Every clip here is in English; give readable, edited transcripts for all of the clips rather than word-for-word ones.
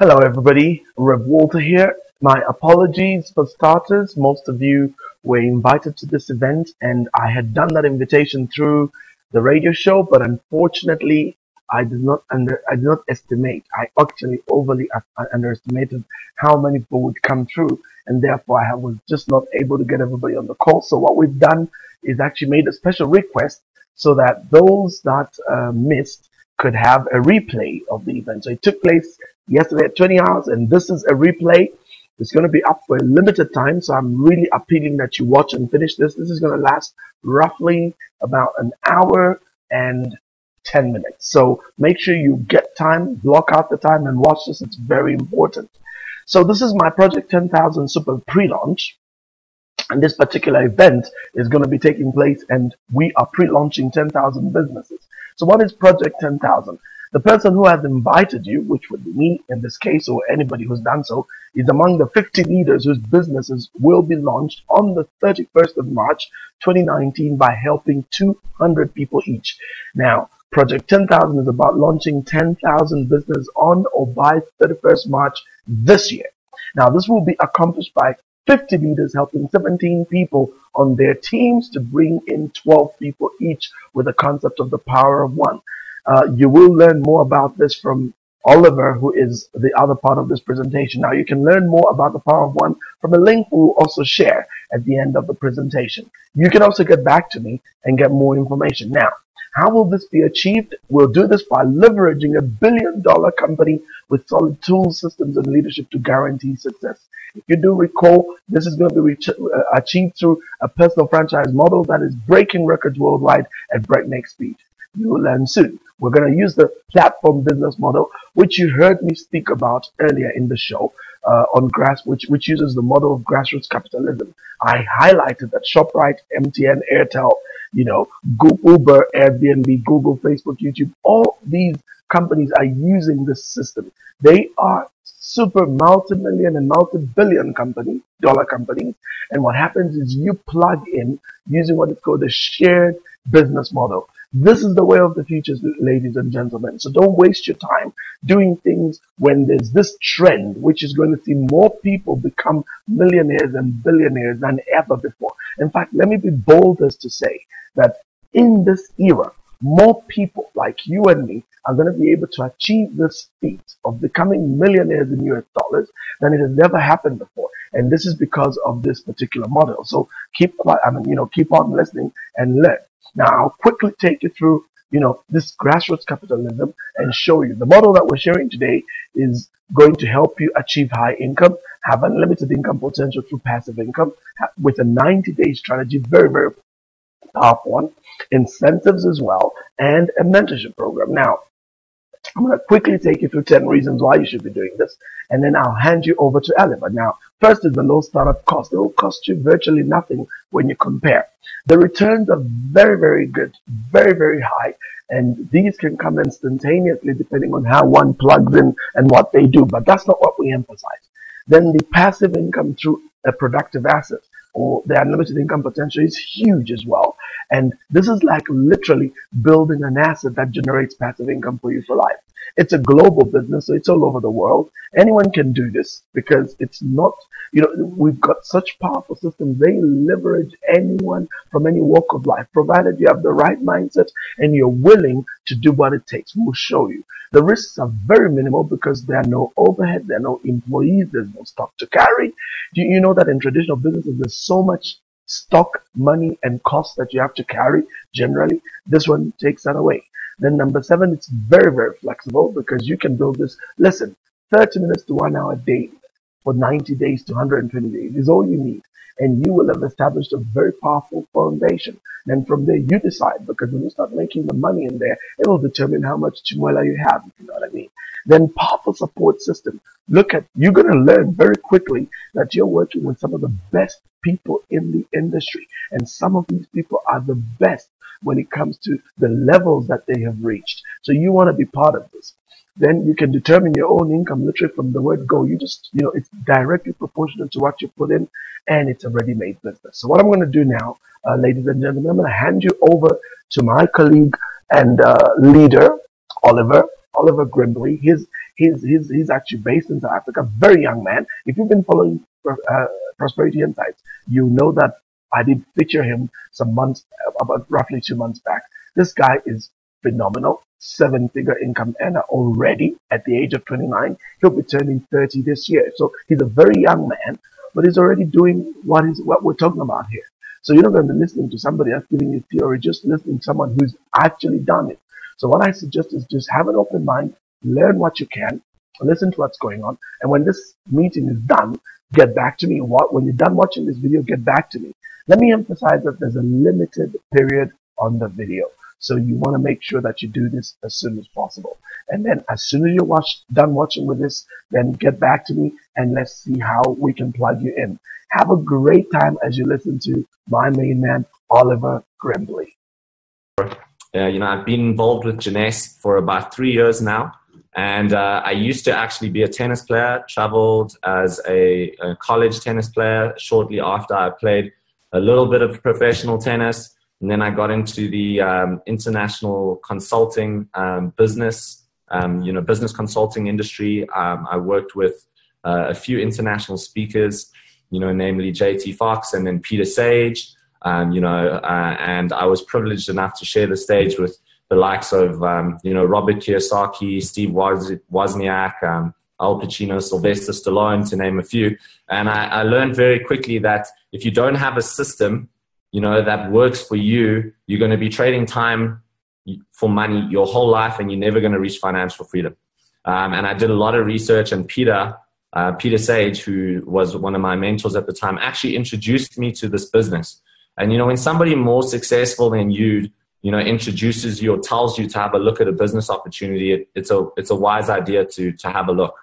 Hello, everybody. Rev Walter here. My apologies for starters. Most of you were invited to this event, and I had done that invitation through the radio show, but unfortunately, I did not estimate. I actually underestimated how many people would come through, and therefore I was just not able to get everybody on the call. So what we've done is actually made a special request so that those that missed could have a replay of the event. So it took place yesterday at 20 hours, and this is a replay. It's going to be up for a limited time, so I'm really appealing that you watch and finish this. This is going to last roughly about an hour and 10 minutes. So make sure you get time, block out the time, and watch this. It's very important. So this is my Project 10,000 Super pre-launch. And this particular event is going to be taking place, and we are pre-launching 10,000 businesses. So what is Project 10,000? The person who has invited you, which would be me in this case, or anybody who's done so, is among the 50 leaders whose businesses will be launched on the 31st of March 2019 by helping 200 people each. Now, Project 10,000 is about launching 10,000 businesses on or by 31st March this year. Now, this will be accomplished by 50 leaders helping 17 people on their teams to bring in 12 people each with the concept of the power of one. You will learn more about this from Oliver, who is the other part of this presentation. Now, you can learn more about the power of one from a link we will also share at the end of the presentation. You can also get back to me and get more information. Now, how will this be achieved? We'll do this by leveraging a billion-dollar company with solid tools, systems, and leadership to guarantee success. If you do recall, this is going to be achieved through a personal franchise model that is breaking records worldwide at breakneck speed. You will learn soon. We're going to use the platform business model, which you heard me speak about earlier in the show, which uses the model of grassroots capitalism. I highlighted that ShopRite, MTN, Airtel, Google, Uber, Airbnb, Google, Facebook, YouTube, all these companies are using this system. They are super multi-million and multi-billion dollar companies. And what happens is you plug in using what is called a shared business model. This is the way of the future, ladies and gentlemen. So don't waste your time doing things when there's this trend, which is going to see more people become millionaires and billionaires than ever before. In fact, let me be bold as to say that in this era, more people like you and me are going to be able to achieve this feat of becoming millionaires in US dollars than it has never happened before. And this is because of this particular model. So keep on listening and learn. Now, I'll quickly take you through, this grassroots capitalism and show you the model that we're sharing today is going to help you achieve high income, have unlimited income potential through passive income with a 90-day strategy, very, very powerful one, incentives as well, and a mentorship program. Now, I'm going to quickly take you through 10 reasons why you should be doing this, and then I'll hand you over to Oliver. Now, first is the low startup cost. It will cost you virtually nothing when you compare. The returns are very, very good, very, very high, and these can come instantaneously depending on how one plugs in and what they do, but that's not what we emphasize. Then the passive income through a productive asset or the unlimited income potential is huge as well. And this is like literally building an asset that generates passive income for you for life. It's a global business, so it's all over the world. Anyone can do this because it's not, we've got such powerful systems. They leverage anyone from any walk of life, provided you have the right mindset and you're willing to do what it takes. We'll show you. The risks are very minimal because there are no overhead, there are no employees, there's no stock to carry. You know that in traditional businesses, there's so much stock, money, and costs that you have to carry generally. This one takes that away. Then number 7, it's very, very flexible because you can build this, 30 minutes to 1 hour daily for 90 days to 120 days is all you need. And you will have established a very powerful foundation. Then from there, you decide, because when you start making the money in there, it will determine how much chimola you have, if you know what I mean. Then powerful support system. You're going to learn very quickly that you're working with some of the best people in the industry. And some of these people are the best when it comes to the levels that they have reached. So you want to be part of this. Then you can determine your own income literally from the word go. It's directly proportional to what you put in, and it's a ready-made business. So what I'm going to do now, ladies and gentlemen, I'm going to hand you over to my colleague and leader, Oliver Grimbly. He's actually based in South Africa, very young man. If you've been following Prosperity Insights, you know that I did feature him some months, about roughly 2 months back. This guy is phenomenal, seven-figure income earner already at the age of 29. He'll be turning 30 this year. So he's a very young man, but he's already doing what we're talking about here. So you're not going to be listening to somebody else giving you theory, just listening to someone who's actually done it. So what I suggest is just have an open mind, learn what you can, listen to what's going on, and when this meeting is done, get back to me. When you're done watching this video, get back to me. Let me emphasize that there's a limited period on the video. So you want to make sure that you do this as soon as possible. And then as soon as you're done watching with this, then get back to me and let's see how we can plug you in. Have a great time as you listen to my main man, Oliver Grimbly. I've been involved with Jeunesse for about 3 years now. And I used to actually be a tennis player, traveled as a college tennis player. Shortly after, I played a little bit of professional tennis. And then I got into the international consulting business consulting industry. I worked with a few international speakers, namely JT Fox and then Peter Sage, and I was privileged enough to share the stage with the likes of, Robert Kiyosaki, Steve Wozniak, Al Pacino, Sylvester Stallone, to name a few. And I learned very quickly that if you don't have a system, that works for you, you're going to be trading time for money your whole life and you're never going to reach financial freedom. And I did a lot of research, and Peter Sage, who was one of my mentors at the time, actually introduced me to this business. And, when somebody more successful than you, introduces you or tells you to have a look at a business opportunity, it's a wise idea to have a look.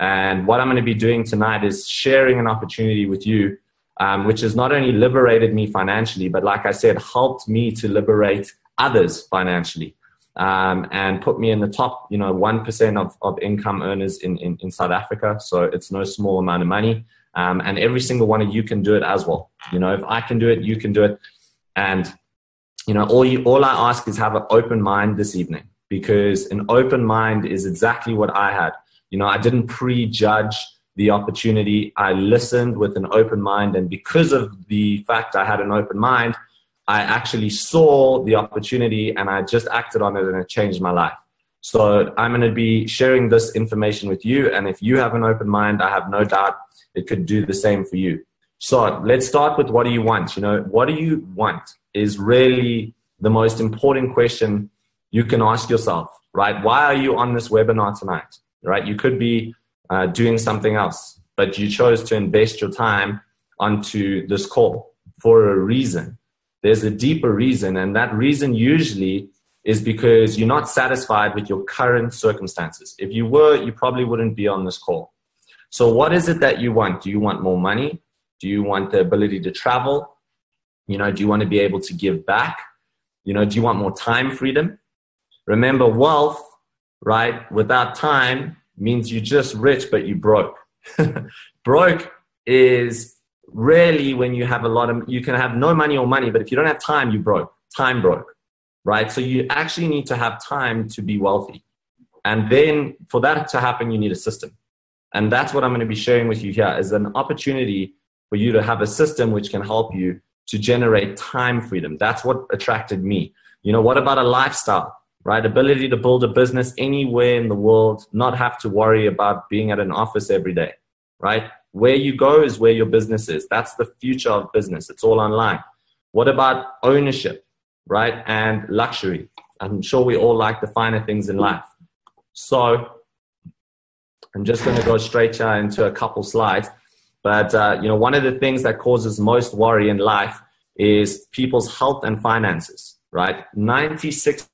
And what I'm going to be doing tonight is sharing an opportunity with you, which has not only liberated me financially, but like I said, helped me to liberate others financially, and put me in the top, 1% of income earners in South Africa. So it's no small amount of money. And every single one of you can do it as well. If I can do it, you can do it. And, all I ask is have an open mind this evening, because an open mind is exactly what I had. I didn't prejudge the opportunity. I listened with an open mind. And because of the fact I had an open mind, I actually saw the opportunity and I just acted on it, and it changed my life. So I'm going to be sharing this information with you. And if you have an open mind, I have no doubt it could do the same for you. So let's start with, what do you want? What do you want is really the most important question you can ask yourself, right? Why are you on this webinar tonight, right? You could be doing something else, but you chose to invest your time onto this call for a reason. There's a deeper reason, and that reason usually is because you're not satisfied with your current circumstances. If you were, you probably wouldn't be on this call. So what is it that you want? Do you want more money? Do you want the ability to travel? Do you want to be able to give back? Do you want more time freedom? Remember, wealth, right, without time means you're just rich, but you broke. Broke is really when you have you can have no money or money, but if you don't have time, you broke. Time broke, right? So you actually need to have time to be wealthy. And then for that to happen, you need a system. And that's what I'm going to be sharing with you here, is an opportunity for you to have a system which can help you to generate time freedom. That's what attracted me. What about a lifestyle, right? Ability to build a business anywhere in the world, not have to worry about being at an office every day, right? Where you go is where your business is. That's the future of business. It's all online. What about ownership, right? And luxury. I'm sure we all like the finer things in life. So I'm just going to go straight into a couple slides. But, one of the things that causes most worry in life is people's health and finances, right? 96%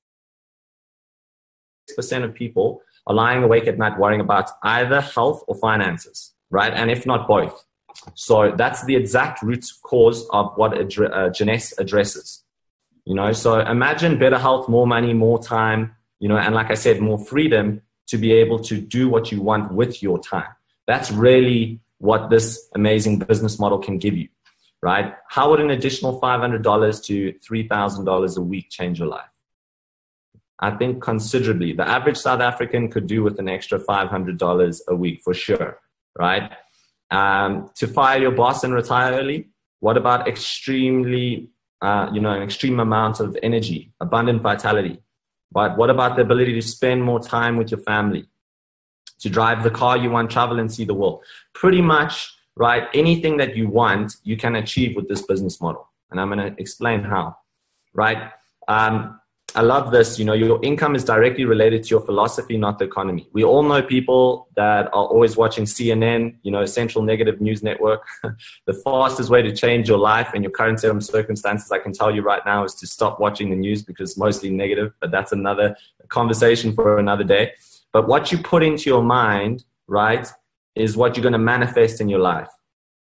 of people are lying awake at night worrying about either health or finances, right? And if not both. So that's the exact root cause of what Jeunesse addresses. So imagine better health, more money, more time, and like I said, more freedom to be able to do what you want with your time. That's really what this amazing business model can give you, right? How would an additional $500 to $3,000 a week change your life? I think considerably. The average South African could do with an extra $500 a week for sure, right? To fire your boss and retire early, what about extremely, an extreme amount of energy, abundant vitality? But what about the ability to spend more time with your family, to drive the car you want, travel and see the world? Pretty much, right, anything that you want, you can achieve with this business model. And I'm going to explain how, right? I love this. Your income is directly related to your philosophy, not the economy. We all know people that are always watching CNN, Central Negative News Network. The fastest way to change your life and your current set of circumstances, I can tell you right now, is to stop watching the news, because it's mostly negative, but that's another conversation for another day. But what you put into your mind, right, is what you're going to manifest in your life.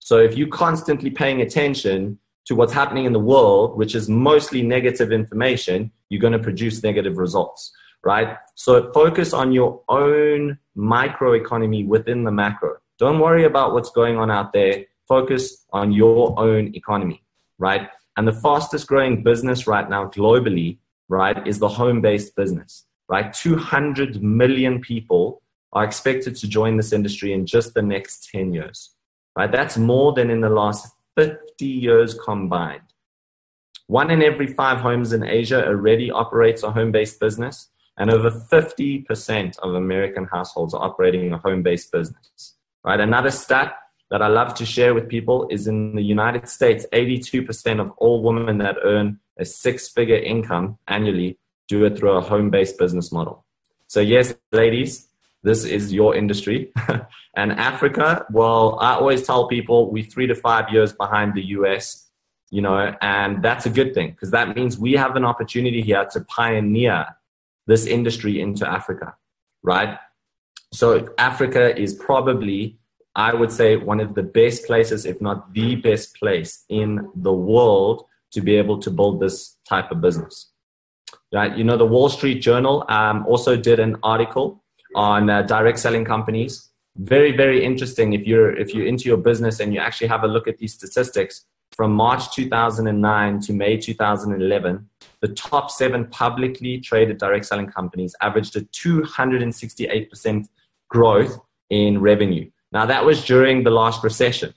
So if you're constantly paying attention to what's happening in the world, which is mostly negative information, you're going to produce negative results, right? So focus on your own microeconomy within the macro. Don't worry about what's going on out there. Focus on your own economy, right? And the fastest growing business right now globally, right, is the home-based business, right? 200 million people are expected to join this industry in just the next 10 years, right? That's more than in the last 50 years combined. 1 in every 5 homes in Asia already operates a home-based business, and over 50% of American households are operating a home-based business, right? Another stat that I love to share with people is in the United States, 82% of all women that earn a 6-figure income annually do it through a home-based business model. So yes, ladies, this is your industry. And Africa, well, I always tell people we're 3 to 5 years behind the US, and that's a good thing, because that means we have an opportunity here to pioneer this industry into Africa, right? So Africa is probably, I would say, one of the best places, if not the best place in the world to be able to build this type of business, right? The Wall Street Journal also did an article on direct selling companies. Very, very interesting. If you're into your business and you actually have a look at these statistics, from March 2009 to May 2011, the top 7 publicly traded direct selling companies averaged a 268% growth in revenue. Now, that was during the last recession,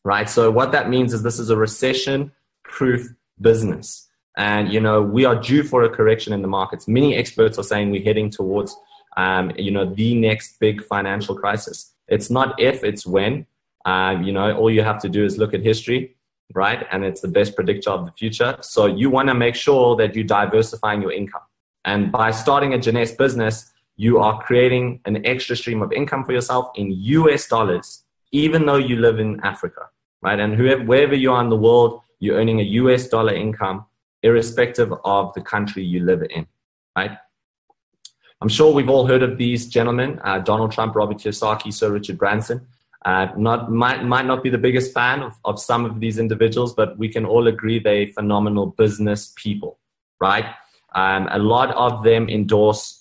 right? So what that means is this is a recession-proof business. And, we are due for a correction in the markets. Many experts are saying we're heading towards the next big financial crisis. It's not if, it's when. All you have to do is look at history, right? And it's the best predictor of the future. So you want to make sure that you're diversifying your income. And by starting a Jeunesse business, you are creating an extra stream of income for yourself in US dollars, even though you live in Africa, right? And wherever you are in the world, you're earning a US dollar income, irrespective of the country you live in, right? I'm sure we've all heard of these gentlemen, Donald Trump, Robert Kiyosaki, Sir Richard Branson. Might not be the biggest fan of some of these individuals, but we can all agree they're phenomenal business people, right? A lot of them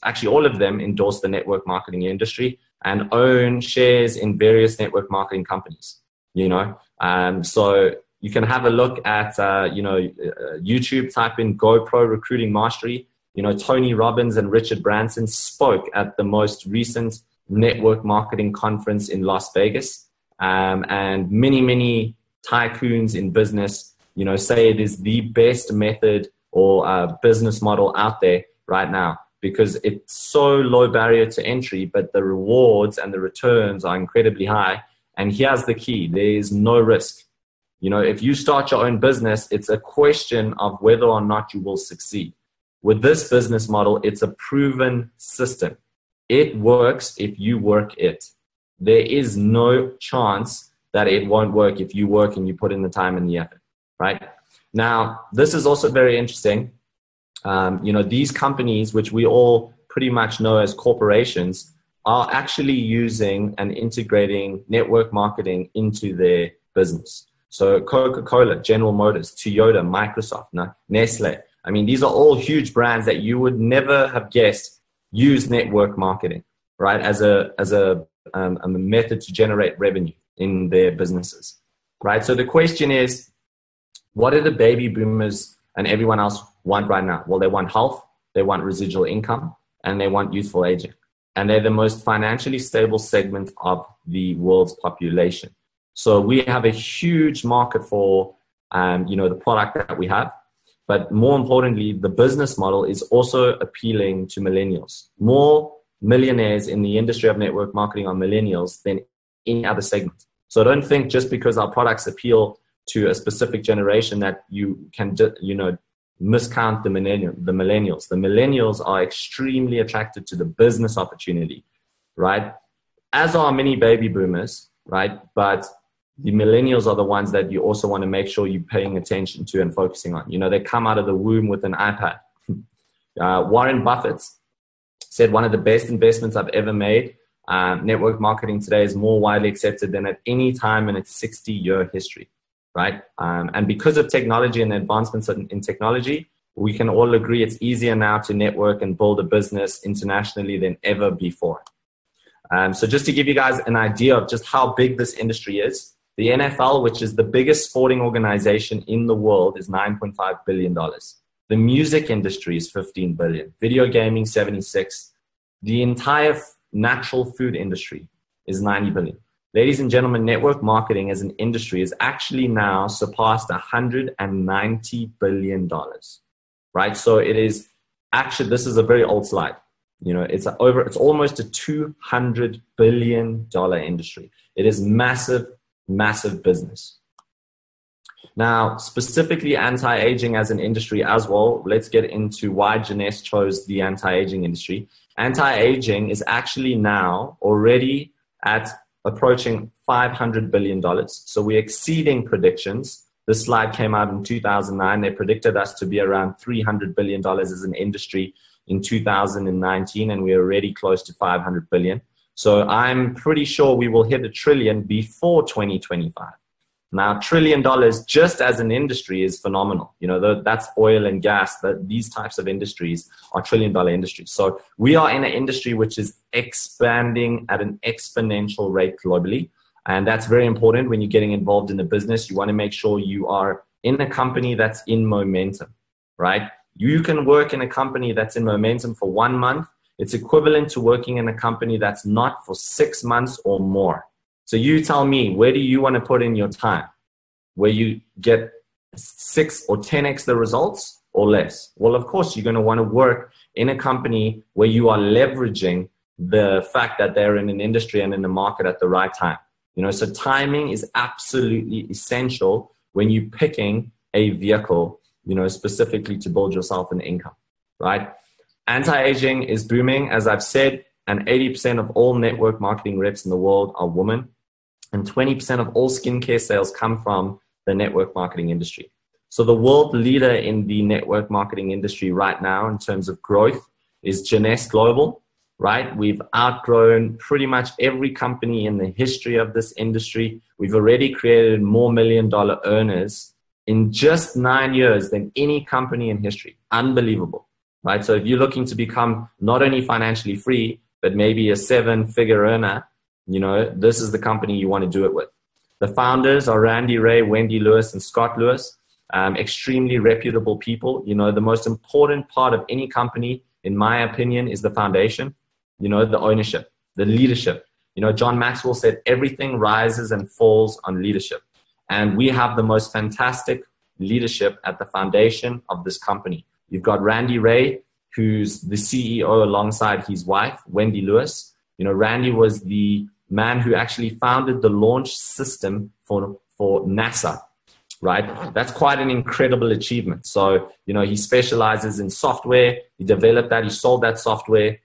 actually all of them endorse the network marketing industry and own shares in various network marketing companies, So you can have a look at, YouTube, type in GoPro Recruiting Mastery. Tony Robbins and Richard Branson spoke at the most recent network marketing conference in Las Vegas. And many tycoons in business, say it is the best method or business model out there right now, because it's so low barrier to entry, but the rewards and the returns are incredibly high. And here's the key: there is no risk. If you start your own business, it's a question of whether or not you will succeed. With this business model, it's a proven system. It works if you work it. There is no chance that it won't work if you work and you put in the time and the effort, right? Now, this is also very interesting. These companies, which we all pretty much know as corporations, are actually using and integrating network marketing into their business. So Coca-Cola, General Motors, Toyota, Microsoft, Nestle. I mean, these are all huge brands that you would never have guessed use network marketing, right, as a method to generate revenue in their businesses, right? So the question is, what do the baby boomers and everyone else want right now? Well, they want health, they want residual income, and they want youthful aging. And they're the most financially stable segment of the world's population. So we have a huge market for, the product that we have. But more importantly, the business model is also appealing to millennials. More millionaires in the industry of network marketing are millennials than any other segment. So don't think just because our products appeal to a specific generation that you can, miscount the millennials. The millennials are extremely attracted to the business opportunity, right? As are many baby boomers, right? But the millennials are the ones that you also want to make sure you're paying attention to and focusing on. They come out of the womb with an iPad. Warren Buffett said one of the best investments I've ever made. Network marketing today is more widely accepted than at any time in its 60-year history, right? And because of technology and advancements in technology, we can all agree it's easier now to network and build a business internationally than ever before. So just to give you guys an idea of just how big this industry is, the NFL, which is the biggest sporting organization in the world, is $9.5 billion. The music industry is $15 billion. Video gaming, $76 billion. The entire natural food industry is $90 billion. Ladies and gentlemen, network marketing as an industry is actually now surpassed $190 billion, right? So it is actually, this is a very old slide. It's almost a $200 billion industry. It is massive, massive business. Now, specifically anti-aging as an industry as well, let's get into why Jeunesse chose the anti-aging industry. Anti-aging is actually now already at approaching $500 billion. So we're exceeding predictions. This slide came out in 2009. They predicted us to be around $300 billion as an industry in 2019, and we're already close to $500 billion. So I'm pretty sure we will hit $1 trillion before 2025. Now, $1 trillion just as an industry is phenomenal. That's oil and gas. These types of industries are $1 trillion industries. So we are in an industry which is expanding at an exponential rate globally. And that's very important when you're getting involved in a business. You want to make sure you are in a company that's in momentum, right? You can work in a company that's in momentum for 1 month. It's equivalent to working in a company that's not for 6 months or more. So you tell me, where do you want to put in your time? Where you get 6 or 10x the results or less? Well, of course, you're going to want to work in a company where you are leveraging the fact that they're in an industry and in the market at the right time. So timing is absolutely essential when you're picking a vehicle, specifically to build yourself an income, right? Anti-aging is booming, as I've said, and 80% of all network marketing reps in the world are women, and 20% of all skincare sales come from the network marketing industry. So the world leader in the network marketing industry right now in terms of growth is Jeunesse Global, right? We've outgrown pretty much every company in the history of this industry. We've already created more $1 million earners in just 9 years than any company in history. Unbelievable, right? So if you're looking to become not only financially free, but maybe a 7-figure earner, this is the company you want to do it with. The founders are Randy Ray, Wendy Lewis, and Scott Lewis. Extremely reputable people. The most important part of any company, in my opinion, is the foundation, the ownership, the leadership. John Maxwell said everything rises and falls on leadership. And we have the most fantastic leadership at the foundation of this company. You've got Randy Ray, who's the CEO alongside his wife, Wendy Lewis. Randy was the man who actually founded the launch system for NASA, right? That's quite an incredible achievement. So, he specializes in software. He developed that. He sold that software.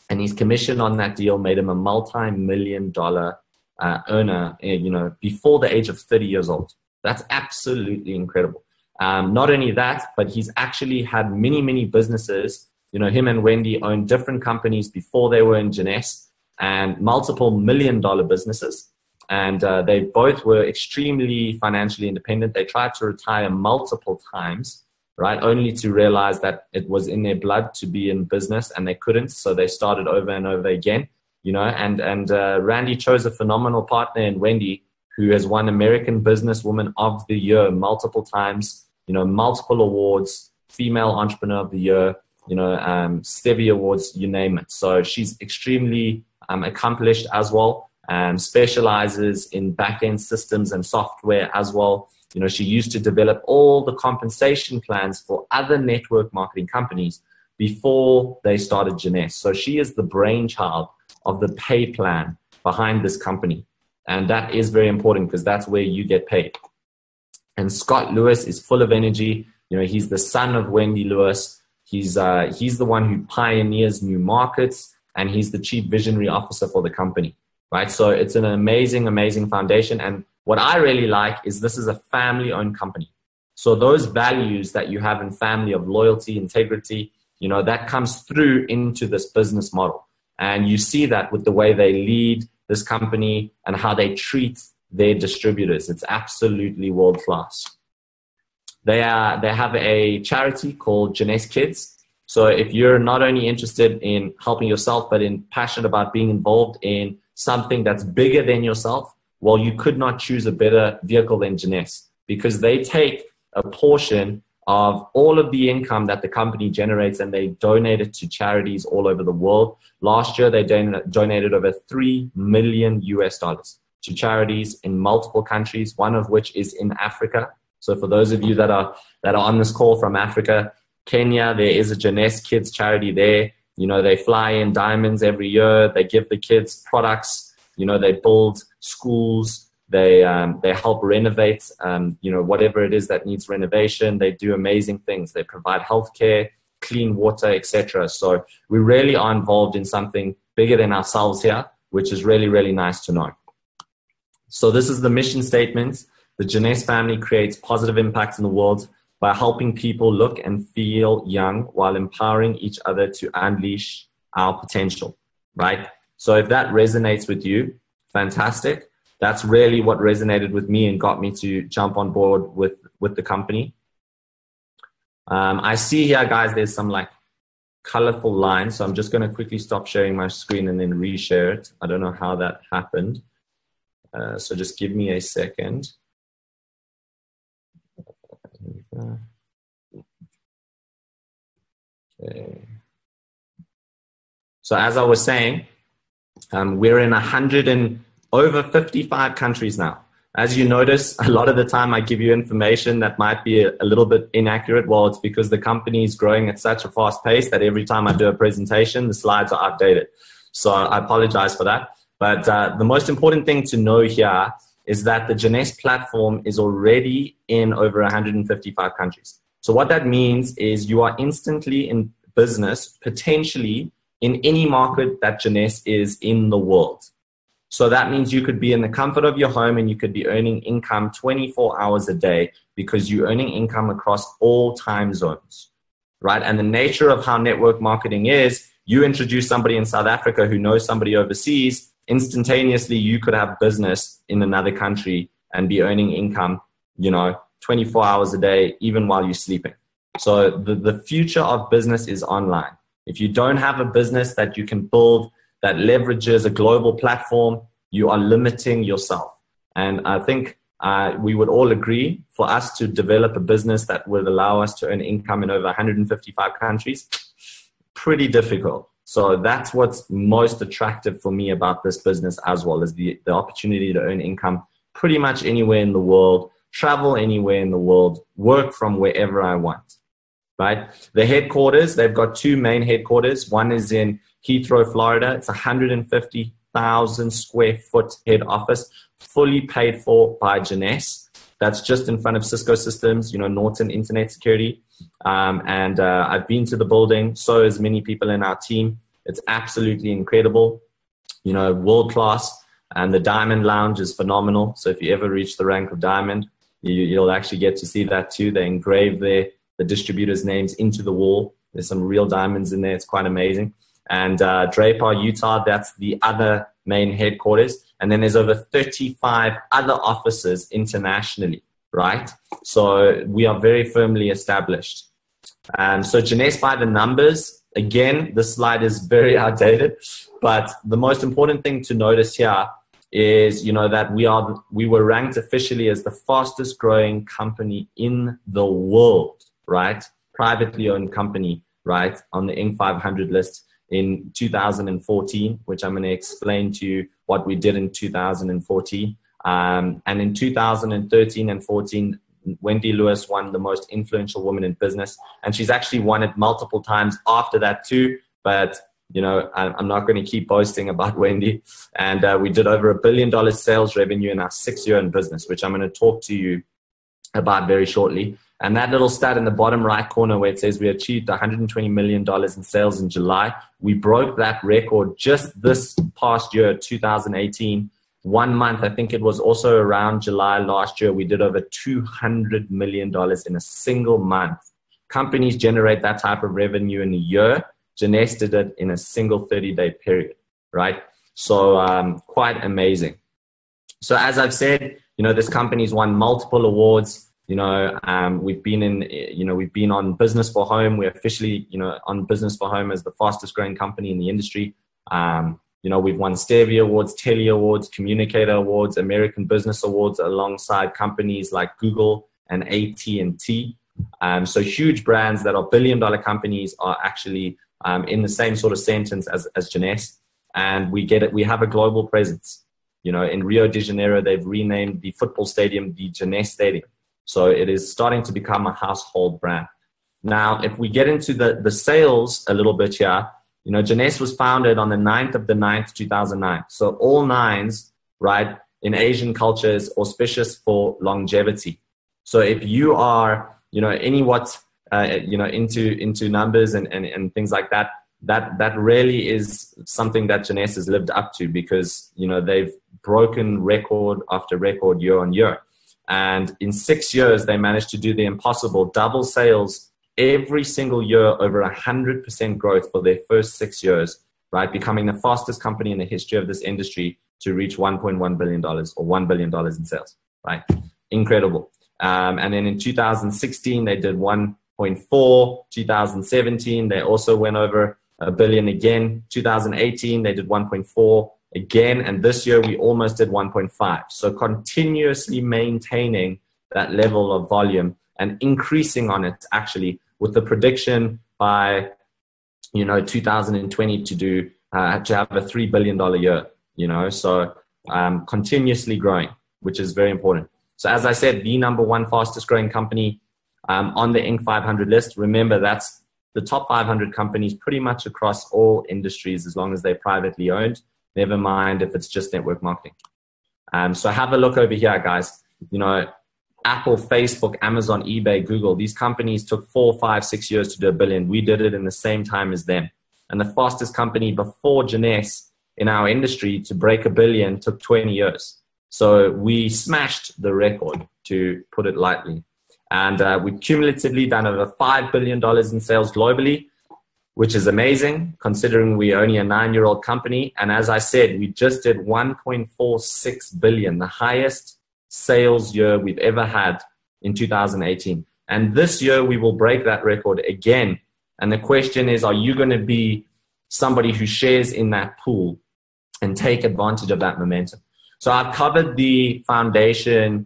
And his commission on that deal made him a multi-million-dollar earner, before the age of 30 years old. That's absolutely incredible. Not only that, but he's actually had many, many businesses. Him and Wendy owned different companies before they were in Jeunesse, and multiple million-dollar businesses. And they both were extremely financially independent. They tried to retire multiple times, right? Only to realize that it was in their blood to be in business and they couldn't. So they started over and over again, and Randy chose a phenomenal partner in Wendy, who has won American Businesswoman of the Year multiple times, multiple awards, Female Entrepreneur of the Year, Stevie Awards, you name it. So she's extremely accomplished as well, specializes in back-end systems and software as well. She used to develop all the compensation plans for other network marketing companies before they started Jeunesse. So she is the brainchild of the pay plan behind this company. And that is very important because that's where you get paid. And Scott Lewis is full of energy. He's the son of Wendy Lewis. He's the one who pioneers new markets, and he's the chief visionary officer for the company, right? So it's an amazing, amazing foundation. And what I really like is this is a family-owned company. So those values that you have in family of loyalty, integrity, that comes through into this business model. And you see that with the way they lead this company and how they treat their distributors. It's absolutely world-class. They have a charity called Jeunesse Kids. So if you're not only interested in helping yourself, but passionate about being involved in something that's bigger than yourself, well, you could not choose a better vehicle than Jeunesse, because they take a portion of all of the income that the company generates and they donate it to charities all over the world. Last year, they donated over $3 million to charities in multiple countries, one of which is in Africa. So for those of you that are on this call from Africa, Kenya, there is a Jeunesse Kids charity there. They fly in diamonds every year. They give the kids products. They build schools. They help renovate, whatever it is that needs renovation. They do amazing things. They provide healthcare, clean water, etc. So we really are involved in something bigger than ourselves here, which is really, really nice to know. So this is the mission statement. The Jeunesse family creates positive impact in the world by helping people look and feel young while empowering each other to unleash our potential, right? So if that resonates with you, fantastic. That's really what resonated with me and got me to jump on board with the company. I see here, guys, there's some colorful lines. So I'm just going to quickly stop sharing my screen and then reshare it. I don't know how that happened. So just give me a second. Okay. So as I was saying, we're in over 55 countries now. As you notice, a lot of the time I give you information that might be a little bit inaccurate. Well, it's because the company is growing at such a fast pace that every time I do a presentation, the slides are outdated. So I apologize for that. But the most important thing to know here is that the Jeunesse platform is already in over 155 countries. So what that means is you are instantly in business, potentially in any market that Jeunesse is in the world. So that means you could be in the comfort of your home and you could be earning income 24 hours a day because you're earning income across all time zones, right? And the nature of how network marketing is, you introduce somebody in South Africa who knows somebody overseas, instantaneously you could have business in another country and be earning income, 24 hours a day, even while you're sleeping. So the future of business is online. If you don't have a business that you can build that leverages a global platform, you are limiting yourself. And I think we would all agree for us to develop a business that would allow us to earn income in over 155 countries, pretty difficult. So that's what's most attractive for me about this business as well, is the opportunity to earn income pretty much anywhere in the world, travel anywhere in the world, work from wherever I want, right? The headquarters, they've got two main headquarters. One is in Heathrow, Florida. It's 150,000 square foot head office, fully paid for by Jeunesse. That's just in front of Cisco Systems, Norton Internet Security. And I've been to the building, so as many people in our team. It's absolutely incredible, world class. And the Diamond Lounge is phenomenal. So if you ever reach the rank of Diamond, you'll actually get to see that too. They engrave the distributors' names into the wall. There's some real diamonds in there. It's quite amazing. And Draper, Utah, that's the other main headquarters. And then there's over 35 other offices internationally, right? So we are very firmly established. So Jeunesse by the numbers, again, this slide is very outdated, but the most important thing to notice here is, that we were ranked officially as the fastest growing company in the world, right? Privately owned company right, on the Inc. 500 list in 2014, which I'm going to explain to you what we did in 2014. And in 2013 and 14, Wendy Lewis won the most influential woman in business. And she's actually won it multiple times after that too. But, you know, I'm not going to keep boasting about Wendy. And we did over $1 billion sales revenue in our 6th year in business, which I'm going to talk to you about very shortly. And that little stat in the bottom right corner where it says we achieved $120 million in sales in July, we broke that record just this past year, 2018. 1 month, I think it was also around July last year, we did over $200 million in a single month. Companies generate that type of revenue in a year. Janesse did it in a single 30-day period, right? So quite amazing. So as I've said, you know, this company's won multiple awards. You know, we've been on Business for Home. We're officially, you know, on Business for Home as the fastest growing company in the industry. You know, we've won Stevie Awards, Telly Awards, Communicator Awards, American Business Awards alongside companies like Google and AT&T. So huge brands that are billion-dollar companies are actually in the same sort of sentence as Janesse. And we get it. We have a global presence. You know, in Rio de Janeiro, they've renamed the football stadium the Janesse Stadium. So it is starting to become a household brand. Now, if we get into the sales a little bit here, you know, Janesse was founded on the 9th of the 9th, 2009. So all nines, right, in Asian culture is auspicious for longevity. So if you are, you know, you know, into numbers and things like that, that really is something that Janesse has lived up to because, you know, they've broken record after record year on year. And in 6 years, they managed to do the impossible, double sales every single year, over 100% growth for their first 6 years, right? Becoming the fastest company in the history of this industry to reach $1.1 billion or $1 billion in sales, right? Incredible. And then in 2016, they did 1.4. 2017, they also went over $1 billion again. 2018, they did 1.4 again. And this year, we almost did 1.5. So continuously maintaining that level of volume and increasing on it, actually, with the prediction by, you know, 2020 to have a $3 billion year, you know, so continuously growing, which is very important. So as I said, the #1 fastest growing company on the Inc. 500 list. Remember, that's the top 500 companies pretty much across all industries, as long as they're privately owned, never mind if it's just network marketing. So have a look over here, guys. You know, Apple, Facebook, Amazon, eBay, Google, these companies took 4, 5, 6 years to do $1 billion. We did it in the same time as them. And the fastest company before Janesse in our industry to break $1 billion took 20 years. So we smashed the record, to put it lightly. And we've cumulatively done over $5 billion in sales globally, which is amazing considering we're only a 9-year-old company. And as I said, we just did $1.46 billion, the highest sales year we've ever had in 2018. And this year we will break that record again. And the question is, are you going to be somebody who shares in that pool and take advantage of that momentum? So I've covered the foundational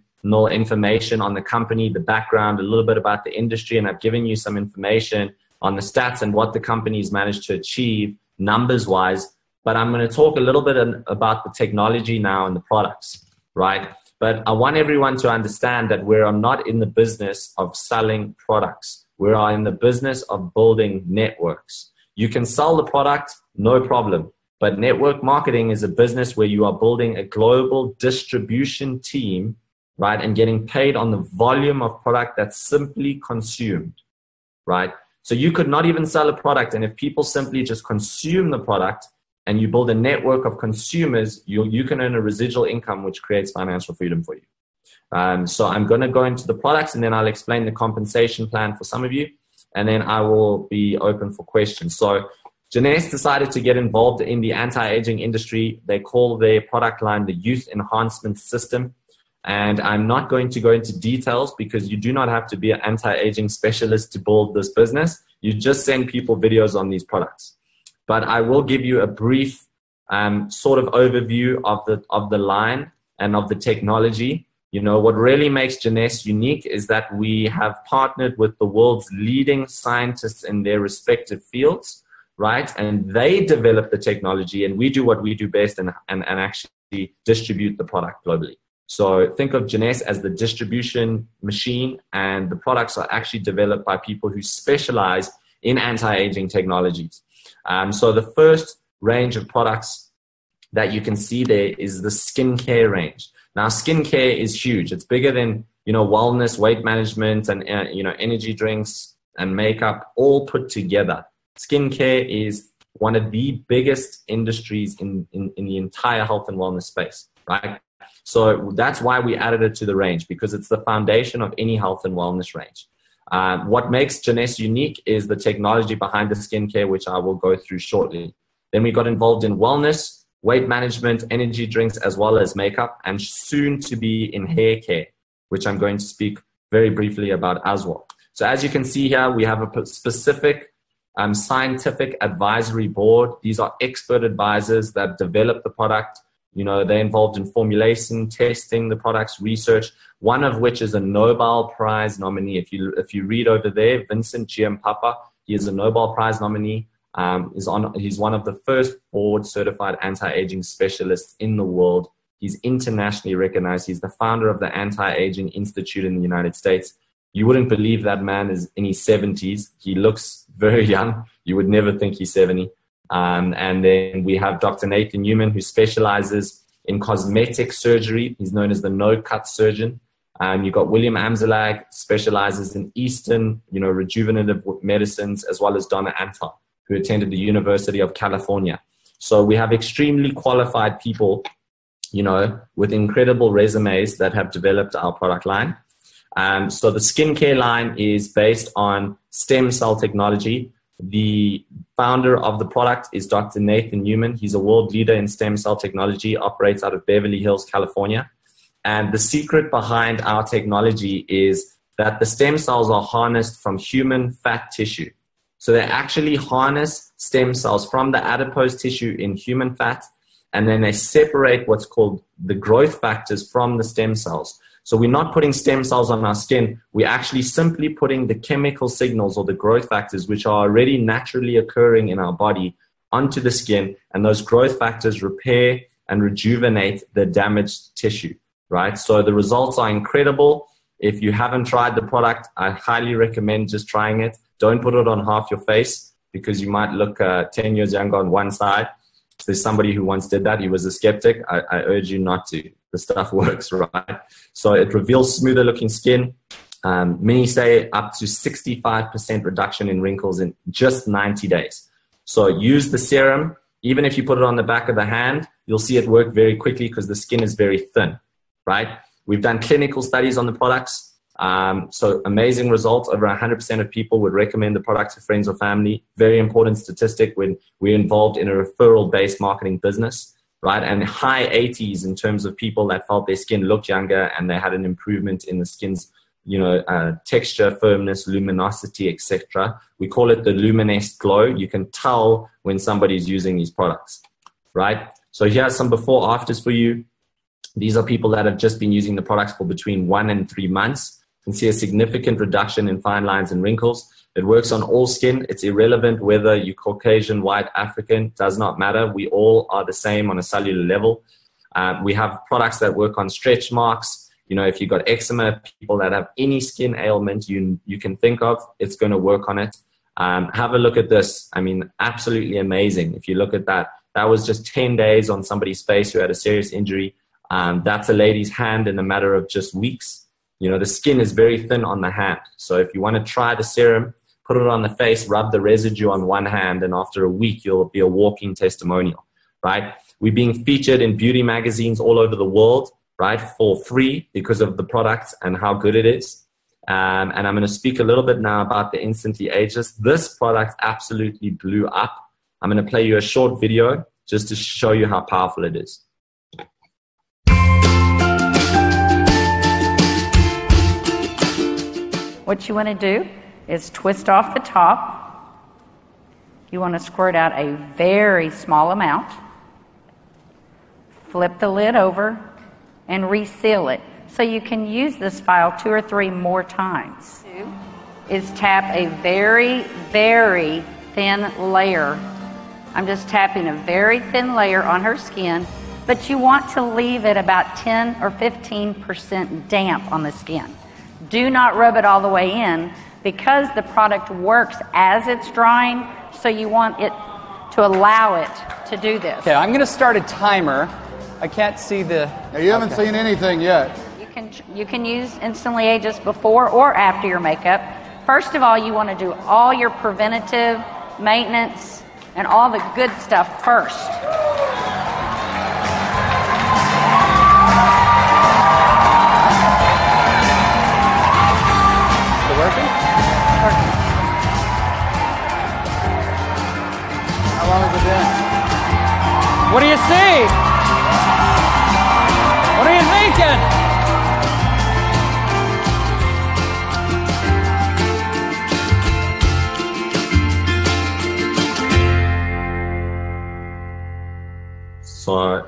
information on the company, the background, a little bit about the industry, and I've given you some information on the stats and what the company's managed to achieve numbers-wise. But I'm going to talk a little bit about the technology now and the products, right? But I want everyone to understand that we are not in the business of selling products. We are in the business of building networks. You can sell the product, no problem. But network marketing is a business where you are building a global distribution team, right? And getting paid on the volume of product that's simply consumed, right? So you could not even sell a product. And if people simply just consume the product, and you build a network of consumers, you can earn a residual income, which creates financial freedom for you. So I'm going to go into the products, and then I'll explain the compensation plan for some of you, and then I will be open for questions. So Janesse decided to get involved in the anti-aging industry. They call their product line the Youth Enhancement System. And I'm not going to go into details because you do not have to be an anti-aging specialist to build this business. You just send people videos on these products. But I will give you a brief sort of overview of the line and of the technology. You know, what really makes Jeunesse unique is that we have partnered with the world's leading scientists in their respective fields, right? And they develop the technology, and we do what we do best and actually distribute the product globally. So think of Jeunesse as the distribution machine, and the products are actually developed by people who specialize in anti-aging technologies. So the first range of products that you can see there is the skincare range. Now, skincare is huge. It's bigger than, you know, wellness, weight management, and, you know, energy drinks and makeup all put together. Skincare is one of the biggest industries in the entire health and wellness space, right? So that's why we added it to the range, because it's the foundation of any health and wellness range. What makes Jeunesse unique is the technology behind the skincare, which I will go through shortly. Then we got involved in wellness, weight management, energy drinks, as well as makeup, and soon to be in hair care, which I'm going to speak very briefly about as well. So as you can see here, we have a specific scientific advisory board. These are expert advisors that develop the product. You know, they're involved in formulation, testing the products, research, one of which is a Nobel Prize nominee. If you read over there, Vincent Giampapa, he is a Nobel Prize nominee. He's one of the first board-certified anti-aging specialists in the world. He's internationally recognized. He's the founder of the Anti-Aging Institute in the United States. You wouldn't believe that man is in his 70s. He looks very young. You would never think he's 70. And then we have Dr. Nathan Newman, who specializes in cosmetic surgery. He's known as the no-cut surgeon. You've got William Amzalag, specializes in Eastern, you know, rejuvenative medicines, as well as Donna Anton, who attended the University of California. So we have extremely qualified people, you know, with incredible resumes that have developed our product line. So the skincare line is based on stem cell technology. The founder of the product is Dr. Nathan Newman. He's a world leader in stem cell technology, operates out of Beverly Hills, California. And the secret behind our technology is that the stem cells are harnessed from human fat tissue. So they actually harness stem cells from the adipose tissue in human fat, and then they separate what's called the growth factors from the stem cells. So we're not putting stem cells on our skin. We're actually simply putting the chemical signals or the growth factors, which are already naturally occurring in our body, onto the skin, and those growth factors repair and rejuvenate the damaged tissue, right? So the results are incredible. If you haven't tried the product, I highly recommend just trying it. Don't put it on half your face, because you might look 10 years younger on one side. There's somebody who once did that. He was a skeptic. I urge you not to. The stuff works, right? So it reveals smoother looking skin. Many say up to 65% reduction in wrinkles in just 90 days. So use the serum. Even if you put it on the back of the hand, you'll see it work very quickly because the skin is very thin, right? We've done clinical studies on the products. So amazing results. Over 100% of people would recommend the product to friends or family. Very important statistic when we're involved in a referral-based marketing business, right? And high 80s in terms of people that felt their skin looked younger and they had an improvement in the skin's, you know, texture, firmness, luminosity, etc. We call it the luminescent glow. You can tell when somebody's using these products, right? So here's some before afters for you. These are people that have just been using the products for between 1 and 3 months. You can see a significant reduction in fine lines and wrinkles. It works on all skin. It's irrelevant whether you're Caucasian, white, African, does not matter. We all are the same on a cellular level. We have products that work on stretch marks. You know, if you've got eczema, people that have any skin ailment you can think of, it's going to work on it. Have a look at this. I mean, absolutely amazing. If you look at that, that was just 10 days on somebody's face who had a serious injury. That's a lady's hand in a matter of just weeks. You know, the skin is very thin on the hand. So if you want to try the serum, put it on the face, rub the residue on one hand, and after a week, you'll be a walking testimonial, right? We're being featured in beauty magazines all over the world, right, for free because of the product and how good it is. And I'm going to speak a little bit now about the Instantly Ageless. This product absolutely blew up. I'm going to play you a short video just to show you how powerful it is. What you want to do is twist off the top. You want to squirt out a very small amount. Flip the lid over and reseal it. so you can use this file 2 or 3 more times. Is tap a very, very thin layer. I'm just tapping a very thin layer on her skin, but you want to leave it about 10 or 15% damp on the skin. Do not rub it all the way in because the product works as it's drying, so you want it to allow it to do this. Okay, I'm going to start a timer. I can't see the... Now, you haven't seen anything yet. You can use Instantly Ageless before or after your makeup. First of all, you want to do all your preventative maintenance and all the good stuff first. Is it working? Working. How long has it been? What do you see? What are you thinking? So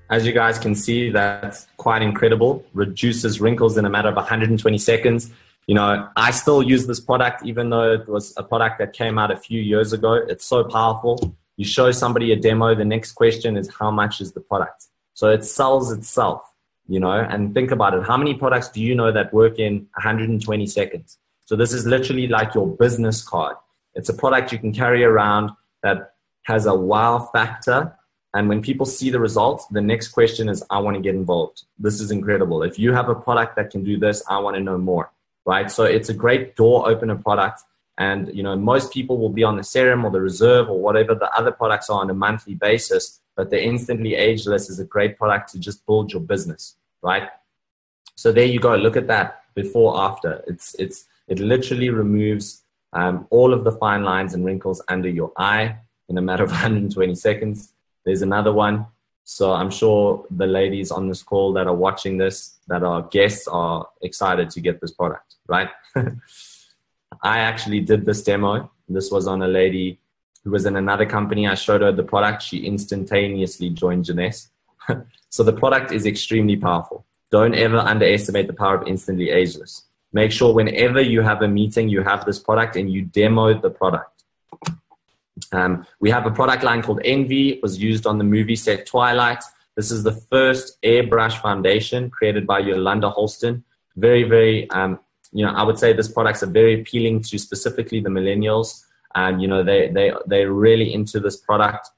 as you guys can see, that's quite incredible. Reduces wrinkles in a matter of 120 seconds. You know, I still use this product, even though it was a product that came out a few years ago. It's so powerful. You show somebody a demo, the next question is how much is the product? So it sells itself, you know, and think about it. How many products do you know that work in 120 seconds? So this is literally like your business card. It's a product you can carry around that has a wow factor. And when people see the results, the next question is, I want to get involved. This is incredible. If you have a product that can do this, I want to know more, right? So it's a great door opener product. And, you know, most people will be on the serum or the reserve or whatever the other products are on a monthly basis. But the Instantly Ageless is a great product to just build your business, right? So there you go. Look at that before, after. It literally removes all of the fine lines and wrinkles under your eye in a matter of 120 seconds. There's another one. So I'm sure the ladies on this call that are watching this, that are guests, are excited to get this product, right? I actually did this demo. This was on a lady who was in another company. I showed her the product. She instantaneously joined Janesse. So the product is extremely powerful. Don't ever underestimate the power of Instantly Ageless. Make sure whenever you have a meeting, you have this product and you demo the product. We have a product line called Envy. It was used on the movie set Twilight. This is the first airbrush foundation created by Yolanda Holston. Very, very, you know, I would say this products are very appealing to specifically the millennials. And, you know, they're really into this product.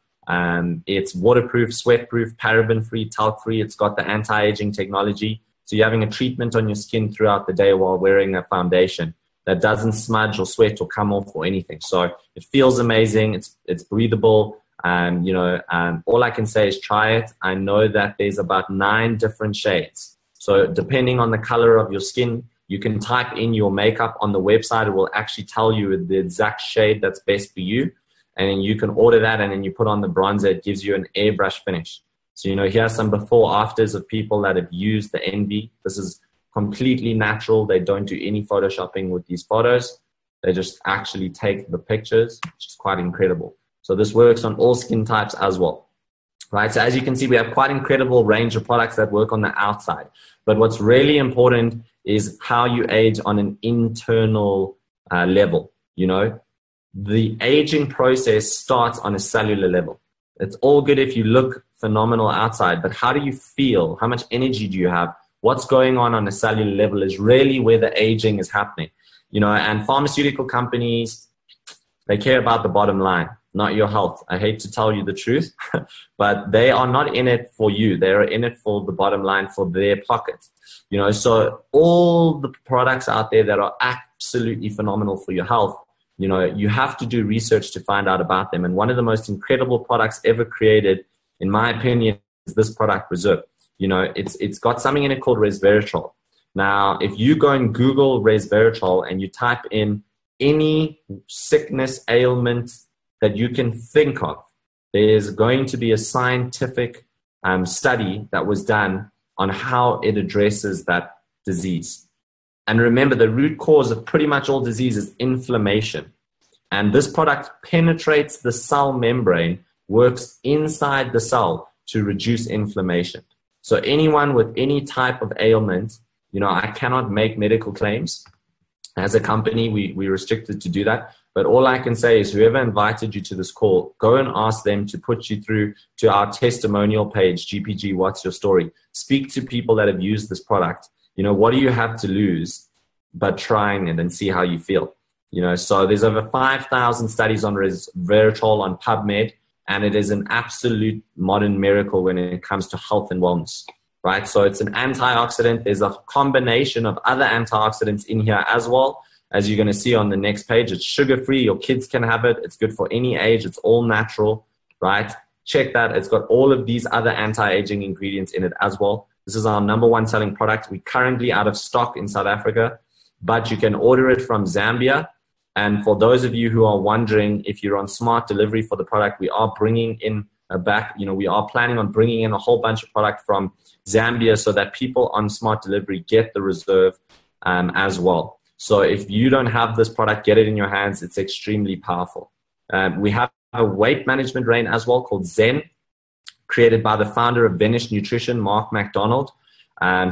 It's waterproof, sweat-proof, paraben-free, talc-free. It's got the anti-aging technology. So you're having a treatment on your skin throughout the day while wearing a foundation that doesn't smudge or sweat or come off or anything. So it feels amazing. It's breathable. You know, all I can say is try it. I know that there's about 9 different shades. So depending on the color of your skin, you can type in your makeup on the website. It will actually tell you the exact shade that's best for you. And then you can order that and then you put on the bronzer. It gives you an airbrush finish. So, you know, here's some before afters of people that have used the Envy. This is completely natural. They don't do any photoshopping with these photos. They just actually take the pictures, which is quite incredible. So this works on all skin types as well, right? So as you can see, we have quite incredible range of products that work on the outside. But what's really important is how you age on an internal level. You know, the aging process starts on a cellular level. It's all good if you look phenomenal outside, but how do you feel? How much energy do you have? What's going on a cellular level is really where the aging is happening. You know, and pharmaceutical companies, they care about the bottom line, not your health. I hate to tell you the truth, but they are not in it for you. They're in it for the bottom line, for their pockets. You know, so all the products out there that are absolutely phenomenal for your health, you know, you have to do research to find out about them. And one of the most incredible products ever created, in my opinion, is this product, Reserve. You know, it's got something in it called resveratrol. Now, if you go and Google resveratrol and you type in any sickness, ailment that you can think of, there's going to be a scientific study that was done on how it addresses that disease. And remember, the root cause of pretty much all disease is inflammation. And this product penetrates the cell membrane, works inside the cell to reduce inflammation. So anyone with any type of ailment, I cannot make medical claims. As a company, we're restricted to do that. But all I can say is whoever invited you to this call, go and ask them to put you through to our testimonial page, GPG, What's Your Story? Speak to people that have used this product. What do you have to lose but trying it and see how you feel? So there's over 5,000 studies on resveratrol on PubMed, and it is an absolute modern miracle when it comes to health and wellness, right? So it's an antioxidant. There's a combination of other antioxidants in here as well. As you're going to see on the next page, it's sugar-free. Your kids can have it. It's good for any age. It's all natural, right? Check that. It's got all of these other anti-aging ingredients in it as well. This is our number one selling product. We're currently out of stock in South Africa, but you can order it from Zambia. And for those of you who are wondering if you're on smart delivery for the product, we are bringing in we are planning on bringing in a whole bunch of product from Zambia so that people on smart delivery get the reserve as well. So if you don't have this product, get it in your hands. It's extremely powerful. We have a weight management range as well called Zen, created by the founder of Venice Nutrition, Mark McDonald.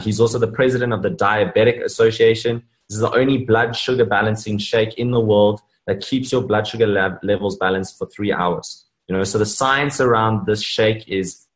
He's also the president of the Diabetic Association. This is the only blood sugar balancing shake in the world that keeps your blood sugar levels balanced for 3 hours. So the science around this shake is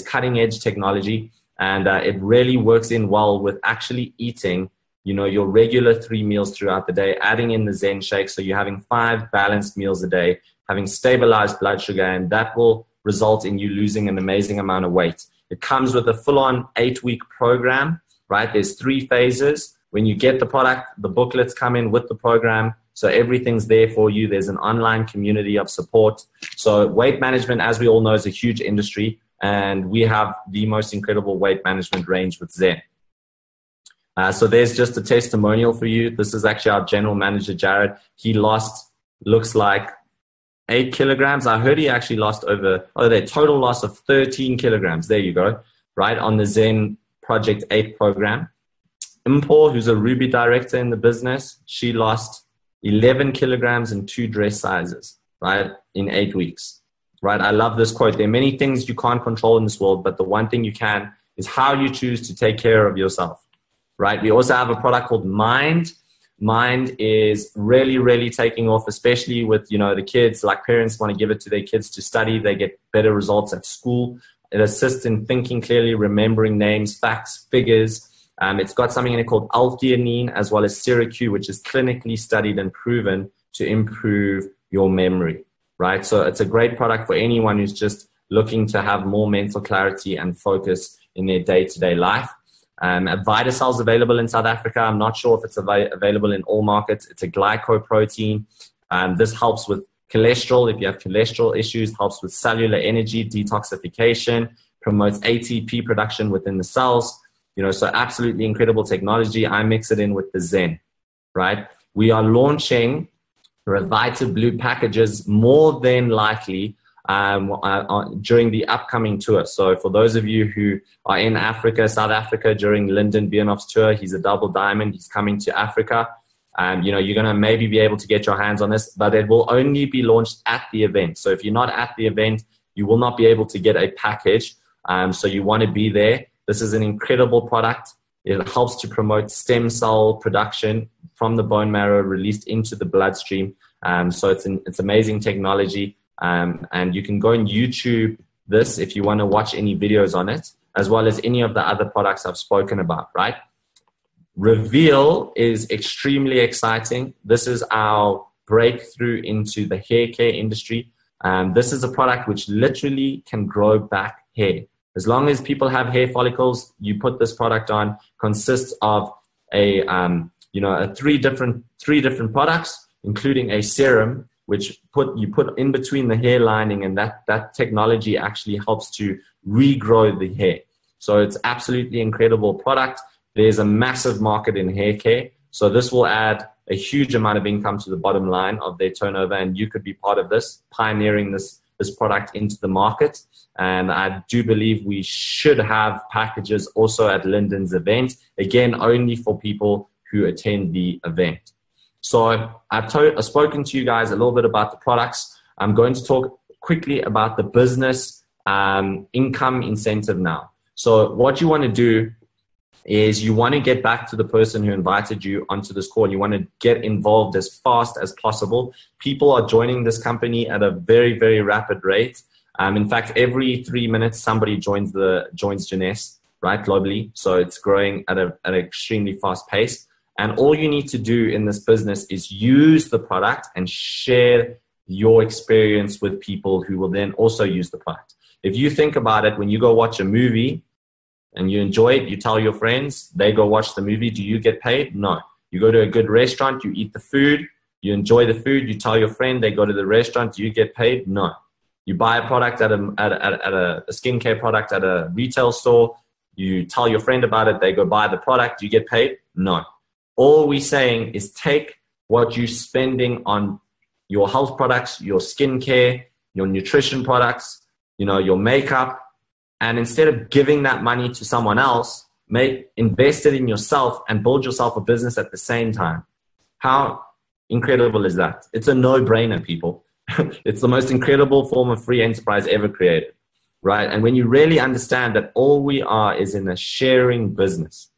cutting edge technology, and it really works in well with actually eating your regular 3 meals throughout the day, adding in the Zen shake. So you're having 5 balanced meals a day, having stabilized blood sugar, and that will result in you losing an amazing amount of weight. It comes with a full-on 8-week program, right? There's 3 phases. When you get the product, the booklets come in with the program. So everything's there for you. There's an online community of support. So weight management, as we all know, is a huge industry, and we have the most incredible weight management range with Zen. So there's just a testimonial for you. This is actually our general manager, Jared. He lost, looks like 8 kilograms. I heard he actually lost total loss of 13 kilograms. There you go, right, on the Zen Project 8 program. Impor, who's a Ruby director in the business, she lost 11 kilograms and 2 dress sizes, right, in 8 weeks, right? I love this quote. There are many things you can't control in this world, but the one thing you can is how you choose to take care of yourself. Right. We also have a product called Mind. Mind is really, really taking off, especially with, the kids. Like parents want to give it to their kids to study. They get better results at school. It assists in thinking clearly, remembering names, facts, figures. It's got something in it called L-theanine as well as Syracuse, which is clinically studied and proven to improve your memory. Right. So it's a great product for anyone who's just looking to have more mental clarity and focus in their day-to-day life. VitaCell's available in South Africa. I'm not sure if it's available in all markets. It's a glycoprotein. This helps with cholesterol. If you have cholesterol issues, helps with cellular energy detoxification, promotes ATP production within the cells. So absolutely incredible technology. I mix it in with the Zen, right? We are launching Revita Blue packages more than likely during the upcoming tour. So for those of you who are in Africa, South Africa, during Lyndon Biernoff's tour, he's a double diamond. He's coming to Africa. You're going to maybe be able to get your hands on this, but it will only be launched at the event. So if you're not at the event, you will not be able to get a package. So you want to be there. This is an incredible product. It helps to promote stem cell production from the bone marrow released into the bloodstream. So it's amazing technology. And you can go on YouTube this if you want to watch any videos on it, as well as any of the other products I've spoken about, right? Reveal is extremely exciting. This is our breakthrough into the hair care industry. This is a product which literally can grow back hair. As long as people have hair follicles, you put this product on. Consists of three different products, including a serum, which you put in between the hair lining, and that technology actually helps to regrow the hair. So it's absolutely incredible product. There's a massive market in hair care. So this will add a huge amount of income to the bottom line of their turnover, and you could be part of this, pioneering this product into the market. And I do believe we should have packages also at Lyndon's event, again, only for people who attend the event. So I've spoken to you guys a little bit about the products. I'm going to talk quickly about the business income incentive now. So what you want to do is you want to get back to the person who invited you onto this call. You want to get involved as fast as possible. People are joining this company at a very, very rapid rate. In fact, every 3 minutes, somebody joins Jeunesse, right, globally. So it's growing at an extremely fast pace. And all you need to do in this business is use the product and share your experience with people who will then also use the product. If you think about it, when you go watch a movie and you enjoy it, you tell your friends, they go watch the movie. Do you get paid? No. You go to a good restaurant, you eat the food, you enjoy the food, you tell your friend, they go to the restaurant, do you get paid? No. You buy a product at a skincare product at a retail store, you tell your friend about it, they go buy the product, do you get paid? No. All we're saying is take what you're spending on your health products, your skincare, your nutrition products, your makeup, and instead of giving that money to someone else, invest it in yourself and build yourself a business at the same time. How incredible is that? It's a no-brainer, people. It's the most incredible form of free enterprise ever created, right? And when you really understand that all we are is in a sharing business,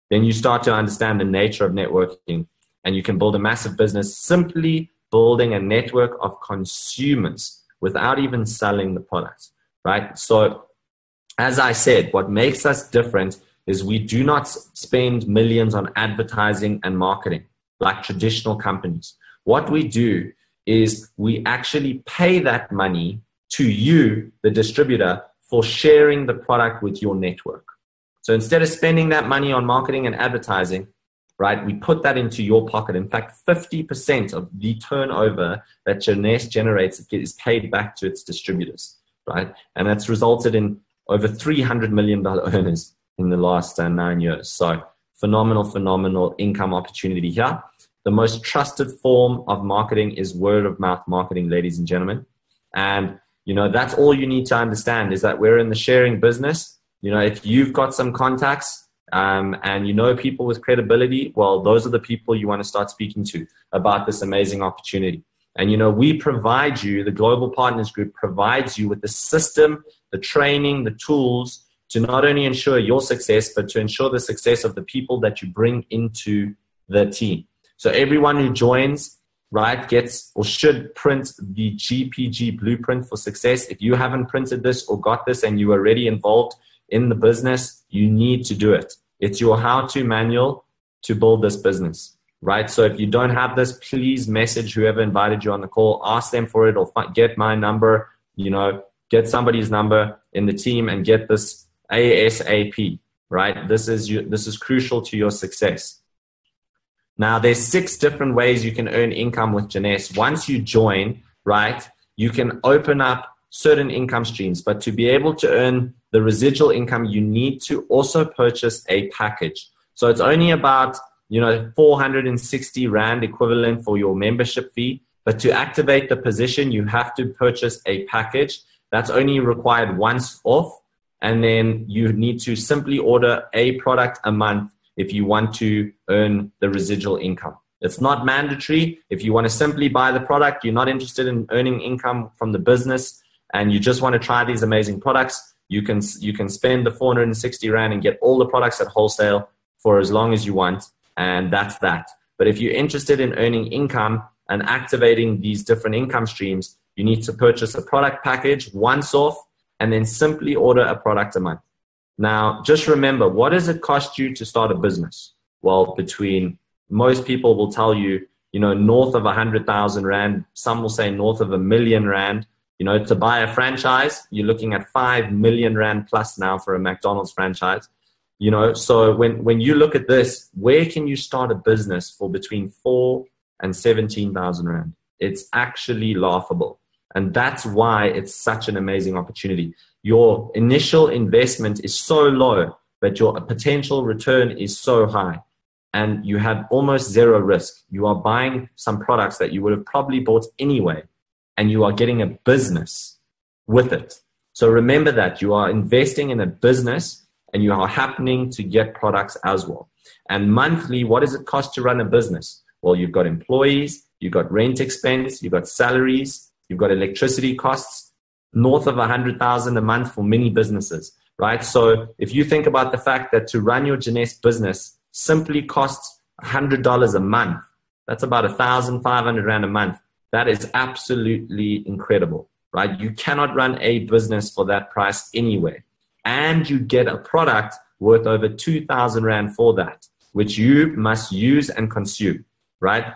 then you start to understand the nature of networking, and you can build a massive business simply building a network of consumers without even selling the product, right? So as I said, what makes us different is we do not spend millions on advertising and marketing like traditional companies. What we do is we actually pay that money to you, the distributor, for sharing the product with your network. So instead of spending that money on marketing and advertising, right, we put that into your pocket. In fact, 50% of the turnover that Jeunesse generates is paid back to its distributors, right? And that's resulted in over $300 million earners in the last 9 years. So phenomenal income opportunity here. The most trusted form of marketing is word of mouth marketing, ladies and gentlemen. And, that's all you need to understand is that we're in the sharing business. If you've got some contacts and people with credibility, well, those are the people you want to start speaking to about this amazing opportunity. And, we provide you, the Global Partners Group provides you with the system, the training, the tools to not only ensure your success, but to ensure the success of the people that you bring into the team. So everyone who joins, right, gets or should print the GPG blueprint for success. If you haven't printed this or got this and you are already involved in the business, you need to do it. It's your how-to manual to build this business, right? So if you don't have this, please message whoever invited you on the call, ask them for it, or get my number, get somebody's number in the team and get this ASAP, right? This is crucial to your success. Now, there's 6 different ways you can earn income with Jeunesse. Once you join, right, you can open up certain income streams, but to be able to earn the residual income, you need to also purchase a package. So it's only about, 460 Rand equivalent for your membership fee. But to activate the position, you have to purchase a package. That's only required once off. And then you need to simply order a product a month if you want to earn the residual income. It's not mandatory. If you want to simply buy the product, you're not interested in earning income from the business, and you just want to try these amazing products, you can spend the 460 Rand and get all the products at wholesale for as long as you want, and that's that. But if you're interested in earning income and activating these different income streams, you need to purchase a product package once off and then simply order a product a month. Now, just remember, what does it cost you to start a business? Well, most people will tell you, north of 100,000 Rand. Some will say north of 1 million Rand. To buy a franchise, you're looking at 5 million Rand plus now for a McDonald's franchise. So when you look at this, where can you start a business for between 4 and 17,000 Rand? It's actually laughable. And that's why it's such an amazing opportunity. Your initial investment is so low, but your potential return is so high. And you have almost zero risk. You are buying some products that you would have probably bought anyway, and you are getting a business with it. So remember that you are investing in a business and you are happening to get products as well. And monthly, what does it cost to run a business? Well, you've got employees, you've got rent expense, you've got salaries, you've got electricity costs, north of 100,000 a month for many businesses. right? So if you think about the fact that to run your Jeunesse business simply costs $100 a month, that's about 1,500 Rand a month. That is absolutely incredible, right? You cannot run a business for that price anyway. And you get a product worth over 2,000 Rand for that, which you must use and consume, right?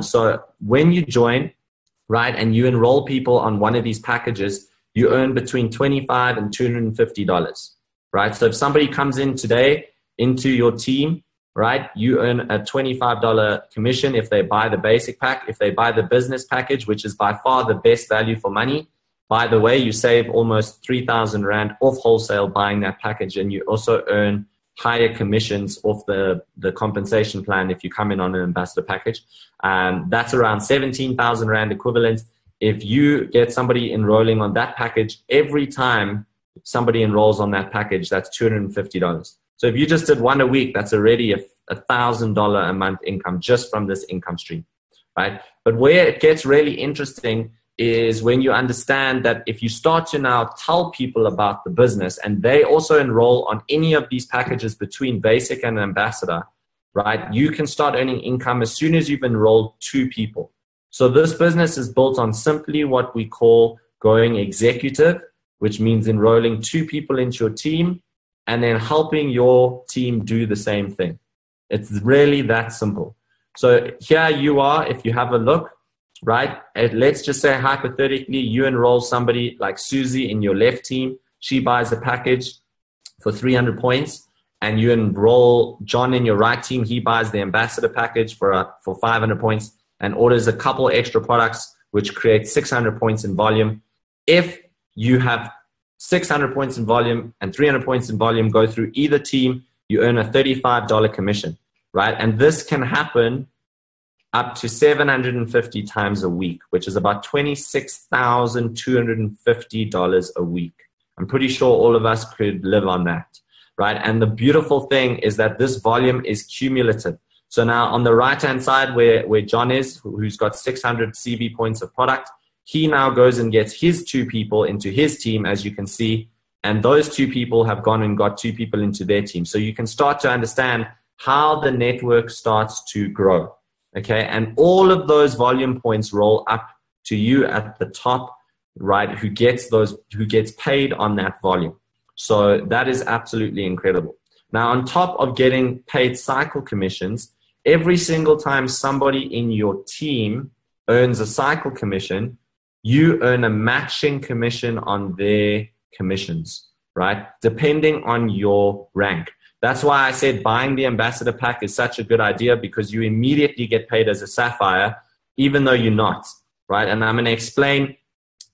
So when you join, right, and you enroll people on one of these packages, you earn between $25 and $250, right? So if somebody comes in today into your team, right, you earn a $25 commission if they buy the basic pack. If they buy the business package, which is by far the best value for money, by the way, you save almost 3,000 Rand off wholesale buying that package, and you also earn higher commissions off the compensation plan if you come in on an ambassador package. That's around 17,000 Rand equivalent. If you get somebody enrolling on that package, every time somebody enrolls on that package, that's $250. So if you just did one a week, that's already $1,000 a month income just from this income stream, right? But where it gets really interesting is when you understand that if you start to now tell people about the business and they also enroll on any of these packages between basic and ambassador, right, you can start earning income as soon as you've enrolled 2 people. So this business is built on simply what we call going executive, which means enrolling 2 people into your team and then helping your team do the same thing. It's really that simple. So here you are, if you have a look, right? Let's just say hypothetically you enroll somebody like Susie in your left team. She buys a package for 300 points, and you enroll John in your right team. He buys the ambassador package for 500 points and orders a couple extra products, which creates 600 points in volume. If you have 600 points in volume and 300 points in volume go through either team, you earn a $35 commission, right? And this can happen up to 750 times a week, which is about $26,250 a week. I'm pretty sure all of us could live on that, right? And the beautiful thing is that this volume is cumulative. So now on the right-hand side where John is, who's got 600 CV points of product, he now goes and gets his 2 people into his team, as you can see, and those 2 people have gone and got 2 people into their team. So you can start to understand how the network starts to grow. Okay, and all of those volume points roll up to you at the top, right? Who gets paid on that volume. So that is absolutely incredible. Now, on top of getting paid cycle commissions, every single time somebody in your team earns a cycle commission, you earn a matching commission on their commissions, right? Depending on your rank. That's why I said buying the ambassador pack is such a good idea, because you immediately get paid as a sapphire, even though you're not, right? And I'm going to explain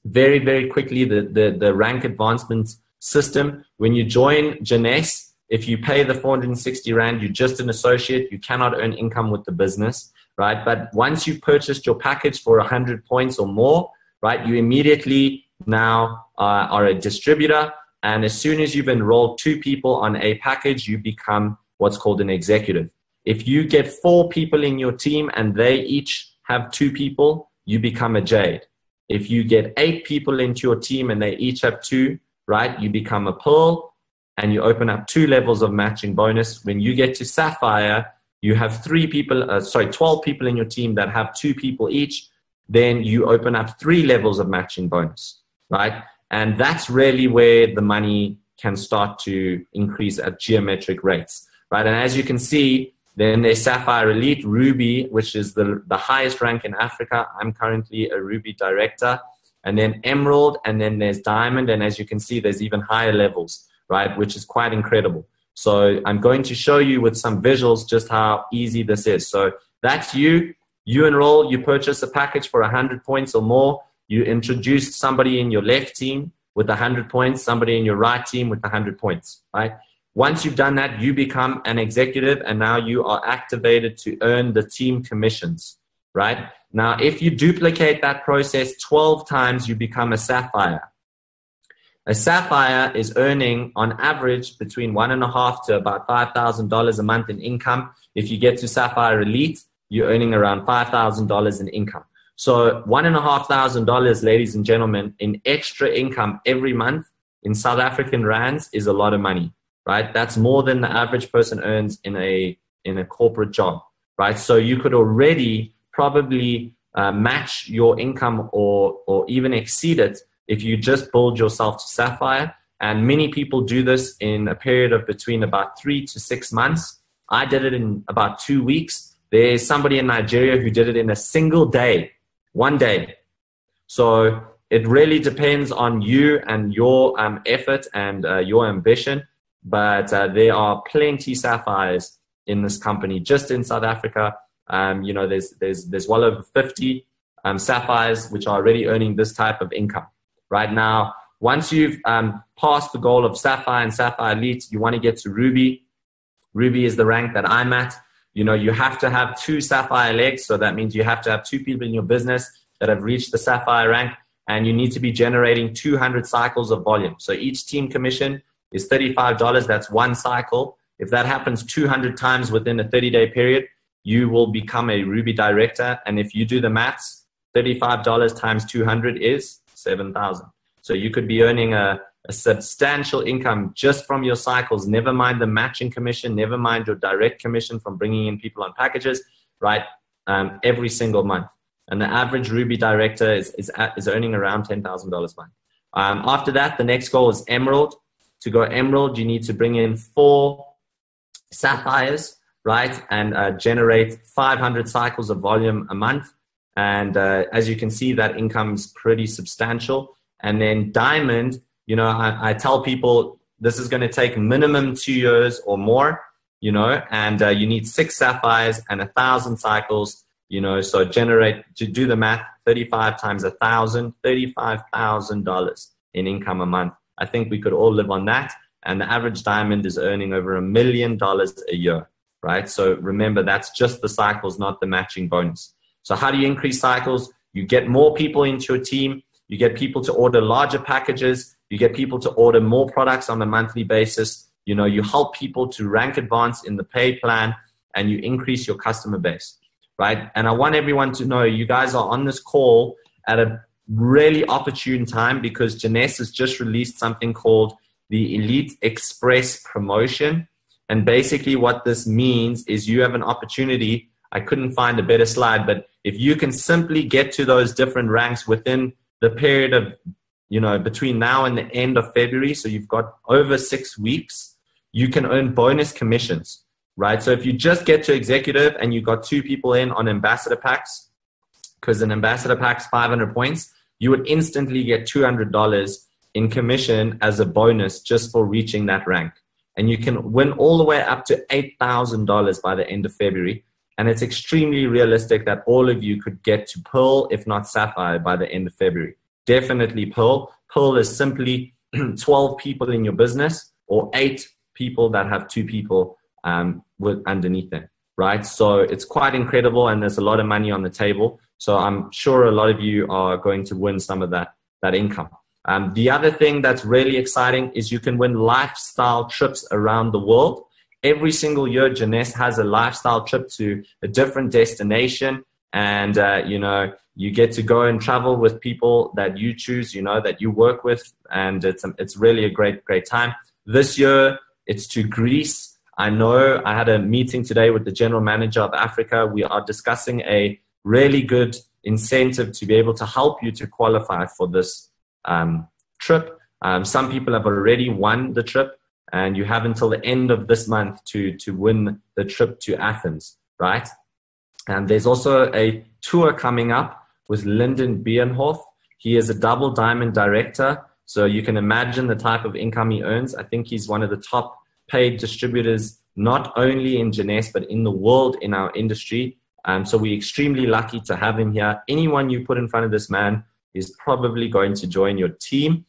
very, very quickly the rank advancement system. When you join Jeunesse, if you pay the 460 Rand, you're just an associate. You cannot earn income with the business, right? But once you've purchased your package for 100 points or more, right, you immediately now are a distributor. And as soon as you've enrolled 2 people on a package, you become what's called an executive. If you get 4 people in your team and they each have 2 people, you become a jade. If you get 8 people into your team and they each have 2, right, you become a pearl, and you open up 2 levels of matching bonus. When you get to sapphire, you have 12 people in your team that have 2 people each. Then you open up 3 levels of matching bonus, right? And that's really where the money can start to increase at geometric rates, right? And as you can see, then there's Sapphire Elite, Ruby, which is the highest rank in Africa. I'm currently a Ruby director. And then Emerald, and then there's Diamond. And as you can see, there's even higher levels, right? Which is quite incredible. So I'm going to show you with some visuals just how easy this is. So that's you. You enroll, you purchase a package for 100 points or more. You introduced somebody in your left team with 100 points, somebody in your right team with 100 points, right? Once you've done that, you become an executive, and now you are activated to earn the team commissions, right? Now, if you duplicate that process 12 times, you become a sapphire. A sapphire is earning on average between $1,500 to about $5,000 a month in income. If you get to Sapphire Elite, you're earning around $5,000 in income. So $1,500, ladies and gentlemen, in extra income every month in South African rands is a lot of money, right? That's more than the average person earns in a corporate job, right? So you could already probably match your income or even exceed it if you just build yourself to Sapphire. And many people do this in a period of between about 3 to 6 months. I did it in about 2 weeks. There's somebody in Nigeria who did it in a single day, 1 day. So it really depends on you and your effort and your ambition. But there are plenty Sapphires in this company. Just in South Africa, you know, there's well over 50 Sapphires which are already earning this type of income. Right now, once you've passed the goal of Sapphire and Sapphire Elite, you want to get to Ruby. Ruby is the rank that I'm at. You know, you have to have 2 Sapphire legs. So that means you have to have 2 people in your business that have reached the Sapphire rank, and you need to be generating 200 cycles of volume. So each team commission is $35. That's 1 cycle. If that happens 200 times within a 30-day period, you will become a Ruby director. And if you do the maths, $35 times 200 is 7,000. So you could be earning a substantial income just from your cycles, never mind the matching commission, never mind your direct commission from bringing in people on packages, right? Every single month. And the average Ruby director is earning around $10,000 a month. After that, the next goal is Emerald. To go Emerald, you need to bring in 4 Sapphires, right? And generate 500 cycles of volume a month. And as you can see, that income is pretty substantial. And then Diamond, you know, I tell people this is going to take minimum 2 years or more, you know, and you need 6 Sapphires and 1,000 cycles, you know, so to do the math, 35 times 1,000, $35,000 in income a month. I think we could all live on that. And the average Diamond is earning over $1 million a year, right? So remember, that's just the cycles, not the matching bonus. So how do you increase cycles? You get more people into your team. You get people to order larger packages. You get people to order more products on a monthly basis. You know, you help people to rank advance in the pay plan, and you increase your customer base, right? And I want everyone to know you guys are on this call at a really opportune time, because Janess has just released something called the Elite Express promotion. And basically what this means is you have an opportunity. I couldn't find a better slide, but if you can simply get to those different ranks within the period of, you know, between now and the end of February, so you've got over 6 weeks, you can earn bonus commissions, right? So if you just get to executive and you got 2 people in on ambassador packs, because an ambassador pack's 500 points, you would instantly get $200 in commission as a bonus just for reaching that rank. And you can win all the way up to $8,000 by the end of February. And it's extremely realistic that all of you could get to Pearl, if not Sapphire, by the end of February. Definitely Pearl. Pearl is simply 12 people in your business, or 8 people that have 2 people with underneath them, right? So it's quite incredible, and there's a lot of money on the table. So I'm sure a lot of you are going to win some of that income. The other thing that's really exciting is you can win lifestyle trips around the world. Every single year, Janess has a lifestyle trip to a different destination. And, you know, you get to go and travel with people that you choose, you know, that you work with. And it's really a great time. This year, it's to Greece. I know I had a meeting today with the general manager of Africa. We are discussing a really good incentive to be able to help you to qualify for this trip. Some people have already won the trip. And you have until the end of this month to win the trip to Athens, right? And there's also a tour coming up with Lyndon Bierhoff. He is a double diamond director. So you can imagine the type of income he earns. I think he's one of the top paid distributors, not only in Janess, but in the world in our industry. So we're extremely lucky to have him here. Anyone you put in front of this man is probably going to join your team.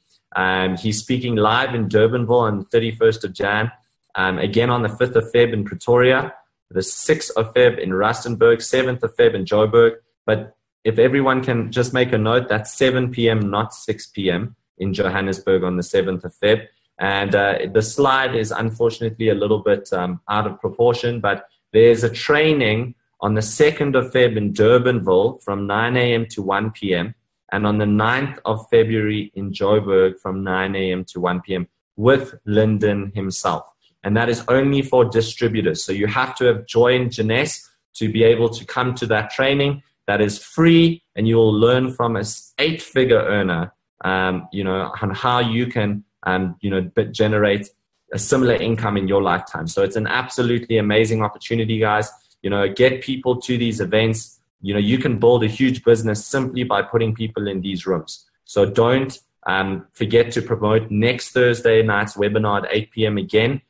He's speaking live in Durbanville on the 31st of Jan. Again on the 5th of Feb in Pretoria, the 6th of Feb in Rustenburg, 7th of Feb in Joburg. But if everyone can just make a note, that's 7 p.m., not 6 p.m. in Johannesburg on the 7th of Feb. And the slide is unfortunately a little bit out of proportion, but there's a training on the 2nd of Feb in Durbanville from 9 a.m. to 1 p.m. and on the 9th of February in Joburg from 9 a.m. to 1 p.m. with Lyndon himself. And that is only for distributors. So you have to have joined Jeunesse to be able to come to that training. That is free, and you will learn from an 8-figure earner, on how you can, generate a similar income in your lifetime. So it's an absolutely amazing opportunity, guys. Get people to these events. You can build a huge business simply by putting people in these rooms. So don't forget to promote next Thursday night's webinar at 8 p.m. again.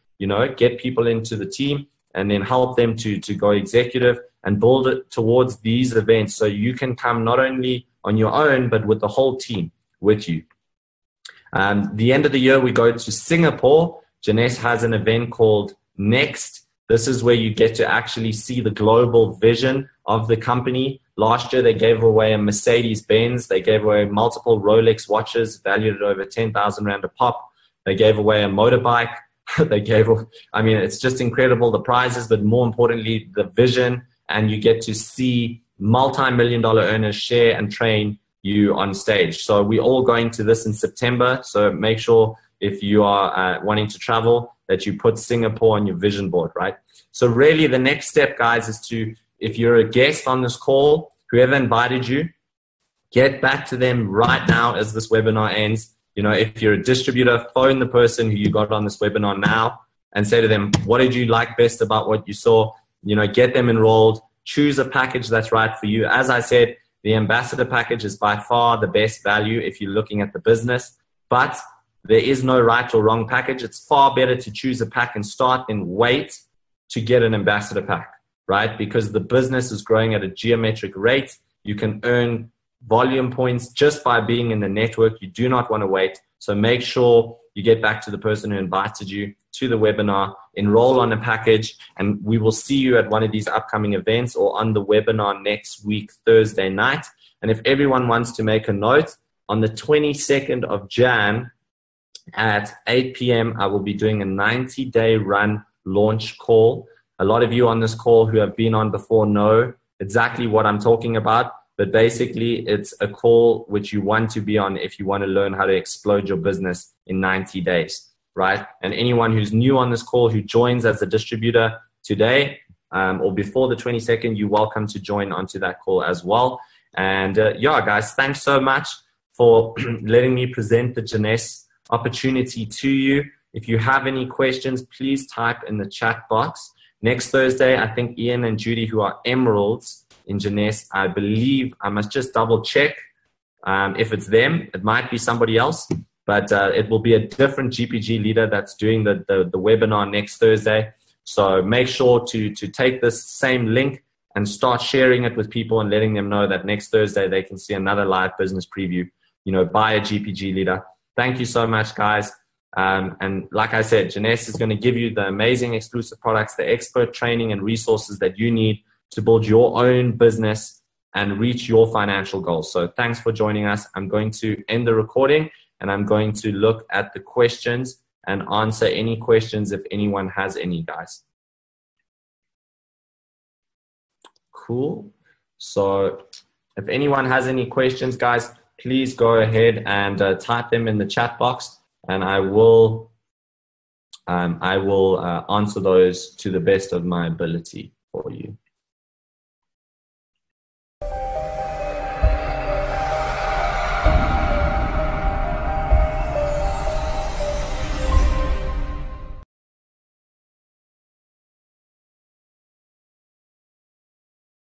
Get people into the team and then help them to go executive and build it towards these events so you can come not only on your own, but with the whole team with you. The end of the year, we go to Singapore. Jeunesse has an event called Next. This is where you get to actually see the global vision of the company. Last year, they gave away a Mercedes-Benz. They gave away multiple Rolex watches valued at over 10,000 Rand a pop. They gave away a motorbike. It's just incredible, the prizes, but more importantly, the vision, and you get to see multi-million-dollar earners share and train you on stage. So we're all going to this in September. So make sure if you are wanting to travel that you put Singapore on your vision board, right? So really the next step, guys, is to, if you're a guest on this call, whoever invited you, get back to them right now as this webinar ends. If you're a distributor, phone the person who you got on this webinar now and say to them, what did you like best about what you saw? Get them enrolled, choose a package that's right for you. As I said, the ambassador package is by far the best value if you're looking at the business, but there is no right or wrong package. It's far better to choose a pack and start than wait to get an ambassador pack, right? Because the business is growing at a geometric rate. You can earn volume points just by being in the network. You do not want to wait. So make sure you get back to the person who invited you to the webinar, enroll on a package, and we will see you at one of these upcoming events or on the webinar next week, Thursday night. And if everyone wants to make a note, on the 22nd of Jan at 8 p.m., I will be doing a 90-day run launch call. A lot of you on this call who have been on before know exactly what I'm talking about. But basically, it's a call which you want to be on if you want to learn how to explode your business in 90 days, right? And anyone who's new on this call who joins as a distributor today or before the 22nd, you're welcome to join onto that call as well. And guys, thanks so much for letting me present the Jeunesse opportunity to you. If you have any questions, please type in the chat box. Next Thursday, I think Ian and Judy, who are emeralds in Jeunesse, I believe, I must just double check if it's them. It might be somebody else, but it will be a different GPG leader that's doing the webinar next Thursday. So make sure to take this same link and start sharing it with people and letting them know that next Thursday they can see another live business preview, by a GPG leader. Thank you so much, guys. And like I said, Jeunesse is going to give you the amazing exclusive products, the expert training and resources that you need to build your own business and reach your financial goals. So thanks for joining us. I'm going to end the recording and I'm going to look at the questions and answer any questions if anyone has any, guys. Cool. So if anyone has any questions, guys, please go ahead and type them in the chat box, and I will answer those to the best of my ability for you.